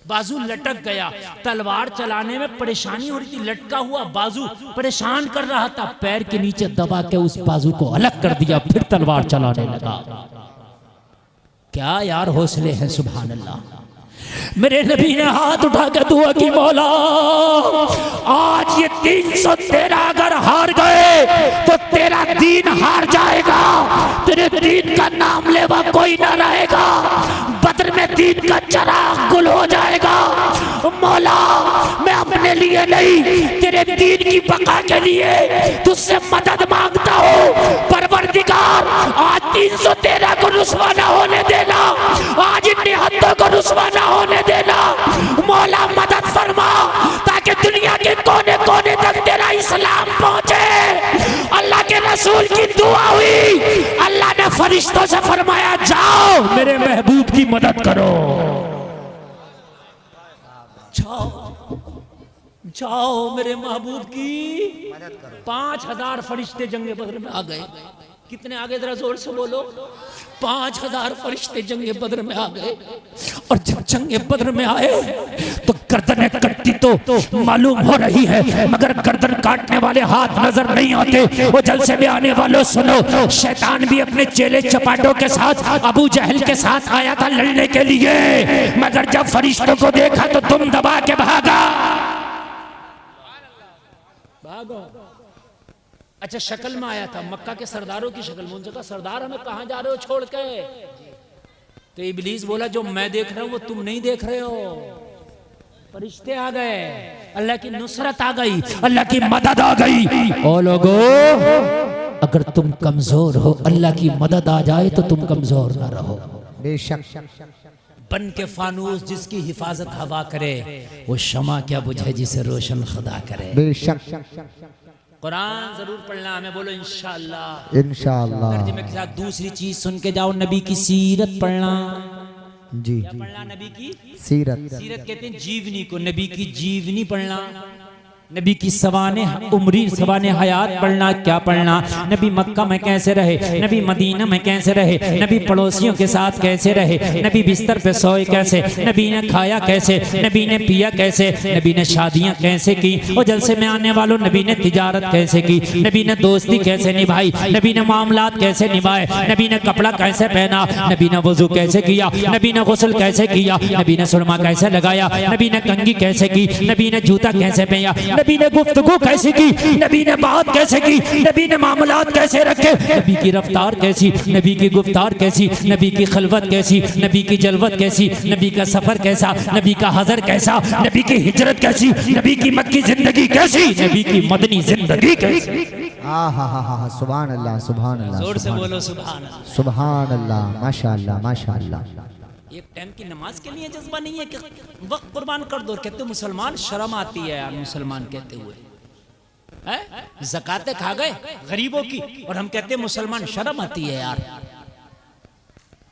बाजू लटक गया। तलवार चलाने में परेशानी हो रही थी, लटका हुआ बाजू परेशान कर रहा था। पैर के नीचे दबा के उस बाजू को अलग कर दिया, फिर तलवार चलाने लगा। क्या यार हौसले हैं, सुभान अल्लाह। मेरे नबी ने हाथ उठा के दुआ की, मौला आज ये 313 अगर हार गए तो तेरा दीन हार जाएगा, तेरे दीन का नाम लेवा कोई ना रहेगा। बद्र में दीन का चिराग गुल हो जाएगा। मौला मैं अपने लिए नहीं तेरे दीन की बका के लिए तुझसे मदद मांगता हूँ। परवरदिगार आज 313 को रुसवा न होने देना, आज इन निहत्तों को रुसवा न होने देना। मौला मदद फरमा ताकि दुनिया के कोने कोने तक तेरा इस्लाम पहुंचे। अल्लाह के रसूल की दुआ हुई, अल्लाह ने फरिश्तों से फरमाया जाओ मेरे महबूब की मदद करो। जाओ जाओ मेरे महबूब की मदद करो। 5000 फरिश्ते जंगे बदर में आ गए। कितने आ गए जरा जोर से बोलो। 5000 फरिश्ते जंगे बदर में आ गए। और जब जंगे बदर में आए तो गर्दनें कटती तो मालूम हो रही है, मगर गर्दन काटने वाले हाथ नजर नहीं आते। वो जलसे में आने वालों सुनो, शैतान भी अपने चेले चपाटों के साथ अबू जहल के साथ आया था लड़ने के लिए, मगर जब फरिश्तों को देखा तो तुम दबा के भागा। अच्छा शक्ल में आया था, मक्का के सरदारों की शक्ल में। उनसे कहा सरदार हमें कहां जा रहे हो छोड़ के? तो इब्लीस बोला जो मैं देख रहा हूं वो तुम नहीं देख रहे हो। फरिश्ते आ गए, अल्लाह की नुसरत आ गई, अल्लाह की मदद आ गई। ओ लोगो अगर तुम कमजोर हो, अल्लाह की मदद आ जाए तो तुम कमजोर ना रहो। बेशक बन के फानूस जिसकी हिफाजत हवा करे, वो शमा क्या बुझे जिसे रोशन खुदा करे। बेशक कुरान जरूर पढ़ना हमें, बोलो इंशाअल्लाह। इंशाअल्लाह तर्जुमे के साथ दूसरी चीज सुन के जाओ, नबी की सीरत पढ़ना। जी क्या पढ़ना? नबी की सीरत। सीरत कहते हैं जीवनी को, नबी की जीवनी पढ़ना। नबी की सवाने उम्री सवाने हयात पढ़ना। क्या पढ़ना? नबी मक्का में कैसे रहे, नबी मदीना में कैसे रहे, नबी पड़ोसियों के साथ कैसे रहे, नबी बिस्तर पे सोए कैसे, नबी ने खाया कैसे, नबी ने पिया कैसे, नबी ने शादियां कैसे की, और जलसे में आने वालों नबी ने तिजारत कैसे की, नबी ने दोस्ती कैसे निभाई, नबी ने मामलात कैसे निभाए, नबी ने कपड़ा कैसे पहना, नबी ने वजू कैसे किया, नबी ने गुस्ल कैसे किया, नबी ने सुरमा कैसे लगाया, नबी ने कंघी कैसे की, नबी ने जूता कैसे पहना, नबी ने गुफ्तगू कैसी की, नबी ने बात कैसे की, नबी ने मामलात कैसे रखे, नबी की रफ्तार कैसी, नबी की गुफ्तार कैसी, नबी की खलवत कैसी, नबी की जलवत कैसी, नबी का सफर कैसा, नबी का हजर कैसा, नबी की हिजरत कैसी, नबी की मक्की जिंदगी कैसी, नबी की मदनी जिंदगी कैसी।
सुभान अल्लाह, सुभान अल्लाह,
जोर से बोलो सुभान अल्लाह,
सुभान अल्लाह, माशाअल्लाह, माशाअल्लाह।
एक टाइम की नमाज के लिए जज्बा नहीं है कि वक्त कुर्बान कर दो। कहते मुसलमान शर्म आती है यार, मुसलमान कहते हुए ज़कातें खा गए गरीबों की, और हम कहते मुसलमान शर्म आती है यार।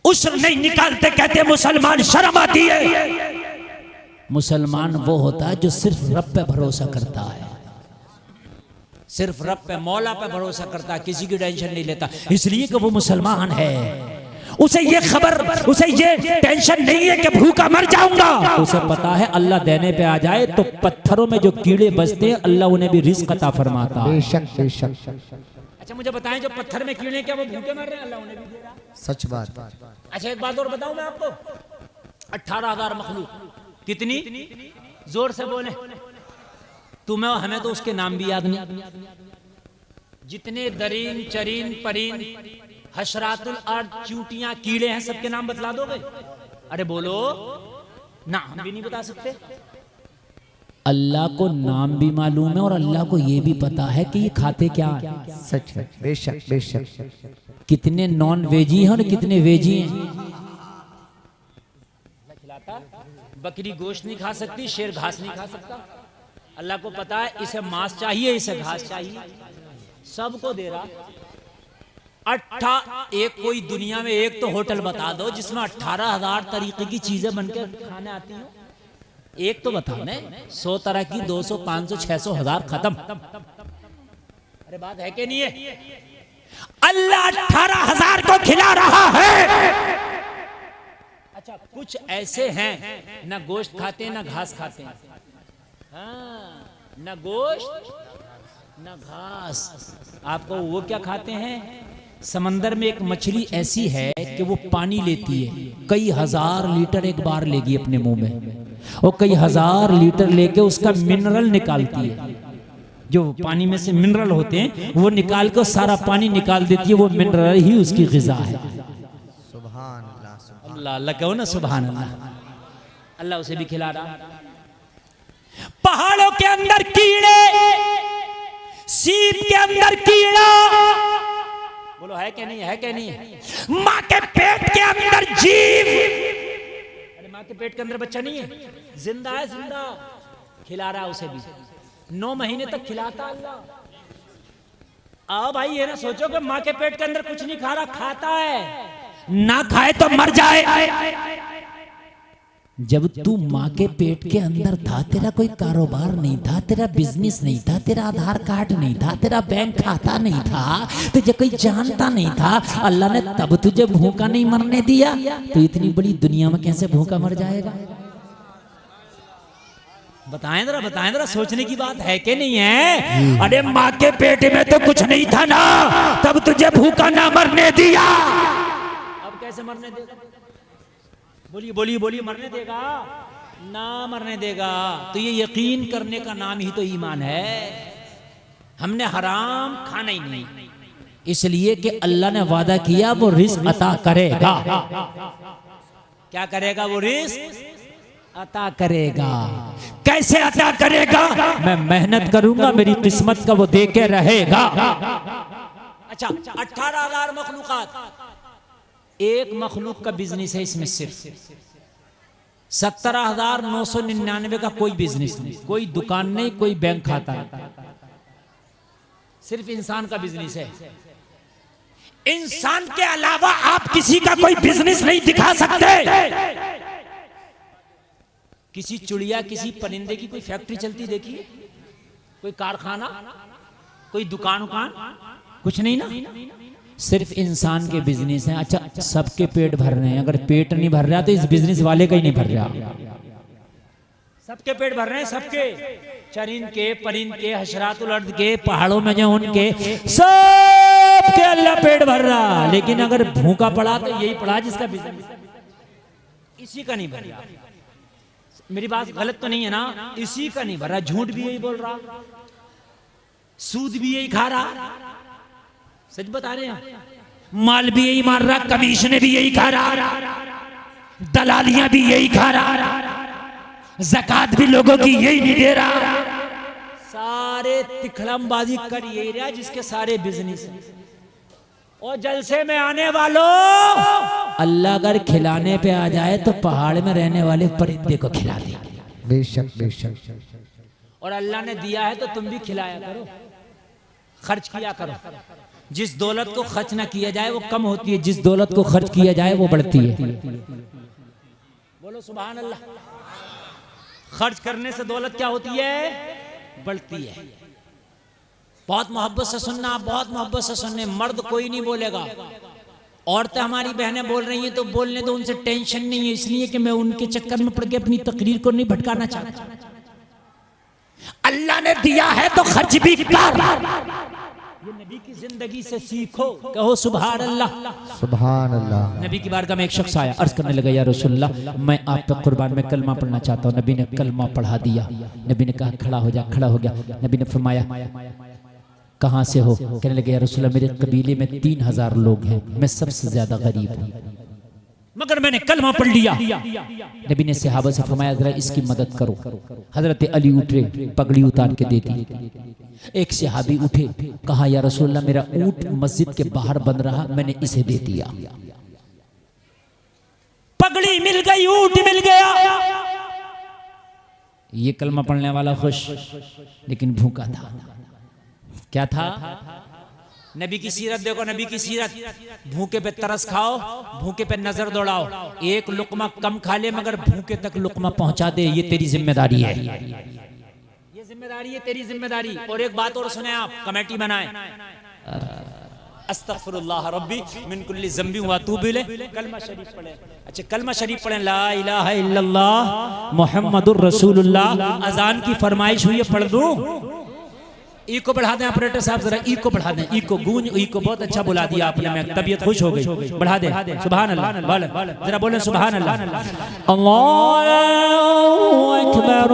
उस्र नहीं निकालते, कहते मुसलमान शर्म आती है। मुसलमान वो होता है जो सिर्फ रब पे भरोसा करता है, सिर्फ रब पे मौला पे भरोसा करता है, किसी की टेंशन नहीं लेता, इसलिए कि वो मुसलमान है। उसे ये खबर, उसे ये टेंशन नहीं है कि भूखा मर जाऊंगा। उसे पता है अल्लाह देने पे आ जाए तो पत्थरों में जो कीड़े बजते हैं अल्लाह उन्हें भी रिज़्क़ अता फरमाता है। बेशक बेशक। अच्छा मुझे बताएं जो पत्थर में कीड़े क्या वो भूखे मर रहे हैं? अल्लाह उन्हें भी दे रहा है। सच बात। अच्छा एक बात और बताऊं मैं आपको, 18,000 मखलूक। कितनी? जोर से बोले। तुम्हें हमें तो उसके नाम भी याद नहीं। जितने दरीन चरीन परीन हशरातुल अर्द चूंटियां कीड़े हैं सबके नाम बतला दोगे? अरे बोलो ना, हम भी नहीं बता सकते। अल्लाह को नाम भी मालूम है और अल्लाह को ये भी पता है कि ये खाते क्या है।
सच है, बेशक बेशक।
कितने नॉन वेजी हैं और कितने वेजी हैं। बकरी गोश्त नहीं खा सकती, शेर घास नहीं खा सकता। अल्लाह को पता है इसे मांस चाहिए, इसे घास चाहिए, सबको दे रहा। एक कोई दुनिया में एक तो होटल बता दो जिसमें 18,000 तरीके की चीजें बनकर खाने आती हो। एक तो बताओ ना, 100 तरह की, 200 500 600 1000 खत्म। अरे बात है कि नहीं है? अल्लाह 18,000 को खिला रहा है। अच्छा कुछ ऐसे हैं ना गोश्त खाते ना घास खाते, हाँ, ना गोश्त ना घास। आपको वो क्या खाते हैं? समंदर में एक मछली ऐसी है कि वो पानी लेती है, कई हजार लीटर एक बार लेगी अपने मुंह में, और कई हजार लीटर लेके उसका मिनरल निकालती है। जो पानी में से मिनरल होते हैं वो निकाल कर सारा पानी निकाल देती है, वो मिनरल ही उसकी ग़िज़ा है। अल्लाह अल्लाह कहो ना सुभान अल्लाह। अल्लाह उसे भी खिला रहा। पहाड़ों के अंदर कीड़े, सीप के अंदर कीड़ा, बोलो है क्या नहीं है क्या नहीं है। माँ के पेट के अंदर जीव, अरे माँ के पेट के अंदर बच्चा नहीं है, जिंदा है, जिंदा खिला रहा उसे भी। 9 महीने तक खिलाता अल्लाह। आओ भाई ये ना सोचो कि माँ के पेट के अंदर कुछ नहीं खा रहा, खाता है, ना खाए तो मर जाए। जब तू माँ के पेट के अंदर था, तेरा कोई कारोबार नहीं था, तेरा बिजनेस नहीं था, तेरा आधार कार्ड नहीं था, तेरा बैंक खाता नहीं था, तुझे कोई जानता नहीं था, अल्लाह ने तब तुझे भूखा नहीं मरने दिया, तो इतनी बड़ी दुनिया में कैसे भूखा मर जाएगा। बताएं जरा सोचने की बात है कि नहीं है। अरे माँ के पेट में तो कुछ नहीं था ना, तब तुझे भूखा ना मरने दिया, अब कैसे मरने देगा। बोलिए बोलिए बोलिए, मरने देगा ना मरने देगा। तो ये यकीन करने का नाम ही तो ईमान है। हमने हराम खाना ही नहीं, इसलिए कि अल्लाह ने वादा किया वो रिस्क अता करेगा। क्या करेगा वो रिस्क अता करेगा। कैसे अता करेगा, मैं मेहनत करूंगा, मेरी किस्मत का वो दे के रहेगा। अच्छा 18,000 मखलूकात, एक मखलूक का बिजनेस है इसमें सिर्फ 17,999 का कोई बिजनेस नहीं, कोई दुकान नहीं, कोई बैंक खाता नहीं, सिर्फ इंसान का बिजनेस है। इंसान के अलावा आप किसी का कोई बिजनेस नहीं दिखा सकते। किसी चिड़िया, किसी परिंदे की कोई फैक्ट्री चलती देखिए, कोई कारखाना, कोई दुकान कुछ नहीं ना, सिर्फ इंसान के बिजनेस हैं। अच्छा सबके पेट भर रहे हैं, अगर पेट नहीं भर रहा तो इस बिजनेस वाले का ही नहीं भर रहा। सबके पेट भर रहे हैं, सबके, चरिंद के, परिंद के, हशरातुल अर्द के, पहाड़ों में जो उनके, सबके अल्लाह पेट भर रहा। लेकिन अगर भूखा पड़ा तो यही पड़ा जिसका बिजनेस इसी का नहीं भर रहा। मेरी बात गलत तो नहीं है ना, इसी का नहीं भर रहा। झूठ भी यही बोल रहा, सूद भी यही खा रहा, सच बता रहे हैं, माल भी यही मार रहा, कमीशन भी यही खा रहा, दलालियां भी यही खा रहा, ज़कात भी लोगों की यही नहीं दे रहा, सारे तिखलमबाजी कर यही रहा जिसके सारे बिजनेस। और जलसे में आने वालों, अल्लाह अगर खिलाने पे आ जाए तो पहाड़ में रहने वाले परिंदे को खिला दे।
बेशक बेशक।
और अल्लाह ने दिया है तो तुम भी खिलाया करो, खर्च किया करो। जिस दौलत को खर्च ना किया जाए वो कम होती है, जिस दौलत को खर्च किया जाए वो बढ़ती है। बोलो सुभान अल्लाह। खर्च करने से दौलत क्या होती है, बढ़ती है। बहुत मोहब्बत से सुनना, बहुत मोहब्बत से सुनने। मर्द कोई नहीं बोलेगा, औरतें हमारी बहनें बोल रही हैं तो बोलने दो, उनसे टेंशन नहीं है, इसलिए कि मैं उनके चक्कर में पड़ के अपनी तकरीर को नहीं भटकाना चाहता। अल्लाह ने दिया है तो खर्च भी कर। ये नबी की जिंदगी से सीखो, कहो सुभान अल्लाह
सुभान अल्लाह।
नबी की बारगाह में एक शख्स आया, अर्ज करने लगा, या रसूलल्लाह मैं आप पे कुर्बान में कलमा पढ़ना चाहता हूँ। नबी ने कलमा पढ़ा दिया। नबी ने कहा खड़ा हो जा, खड़ा हो गया। नबी ने फरमाया कहाँ से हो? कहने लगे या रसूलल्लाह मेरे कबीले में 3,000 लोग हैं, मैं सबसे ज्यादा गरीब हूँ, मगर मैंने कलमा पढ़ लिया। नबी ने सहाबा से फरमाया जरा इसकी मदद करो। हजरत अली उठे, पगड़ी उतार के दे दी। एक सहाबी उठे, कहा या रसूलल्लाह मेरा ऊंट मस्जिद के बाहर बंद रहा, मैंने इसे दे दिया। पगड़ी मिल गई, ऊंट मिल गया। ये कलमा पढ़ने वाला खुश, लेकिन भूखा था। क्या था? नबी की सीरत देखो, नबी की सीरत। भूखे पे तरस खाओ, भूखे पे नजर दौड़ाओ, एक लुकमा कम खा ले मगर भूखे तक लुकमा पहुंचा दे, ये तेरी जिम्मेदारी है। ये जिम्मेदारी है, तेरी जिम्मेदारी। और एक बात और सुने आप, कमेटी बनाए, अस्तगफिरुल्लाह रब्बी मिन कुल्ली ज़ंबी व अतूबु इलैह, कलमा शरीफ पढ़े। अच्छा कलमा शरीफ पढ़ें, ला इलाहा इल्लल्लाह मुहम्मदुर रसूलुल्लाह। अजान की फरमाइश हुई है, पढ़ दूं? ई को बढ़ा दें ऑपरेटर साहब, जरा ई को बढ़ा दें। ई को गूंज, ई को बहुत अच्छा बुला दिया आपने, मैं तबीयत खुश हो गई। बढ़ा दें। सुभान अल्लाह, जरा बोलें सुभान अल्लाह। अल्लाहु अकबर,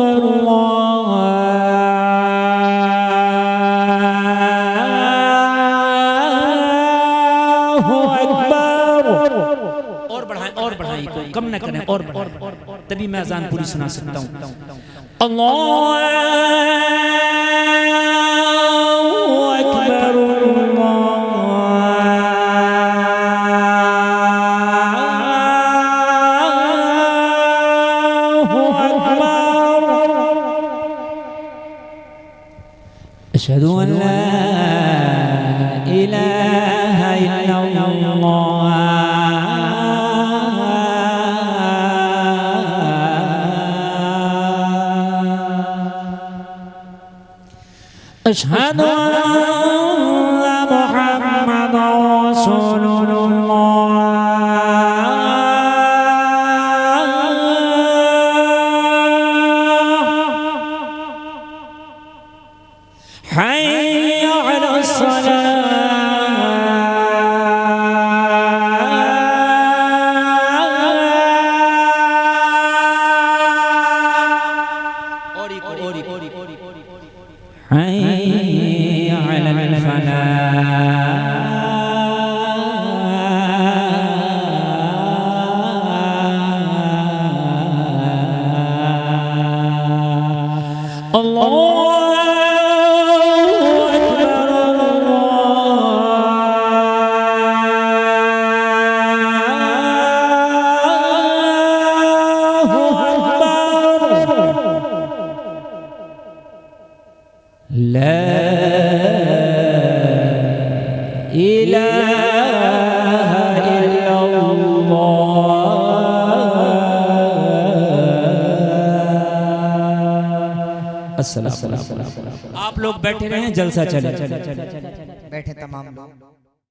अल्लाहु अकबर। और बढ़ाएं, और बढ़ाएं। बढ़ाएं, कोई कम न करें और बढ़ाएं, तभी मैं अजान पूरी सुना सकता हूँ। अल्लाह अकबर, अशहदु अन ला इलाहा इल्लल्लाह, अशहदु अन्ना मुहम्मदर रसूलुल्लाह, हय्या अलस सलाह, हय्या अलल फलाह। अल्लाह ला इलाहा इल्लल्लाह। अस्सलाम। आप लोग बैठे रहे, जलसा चले।
बैठे तमाम लोग।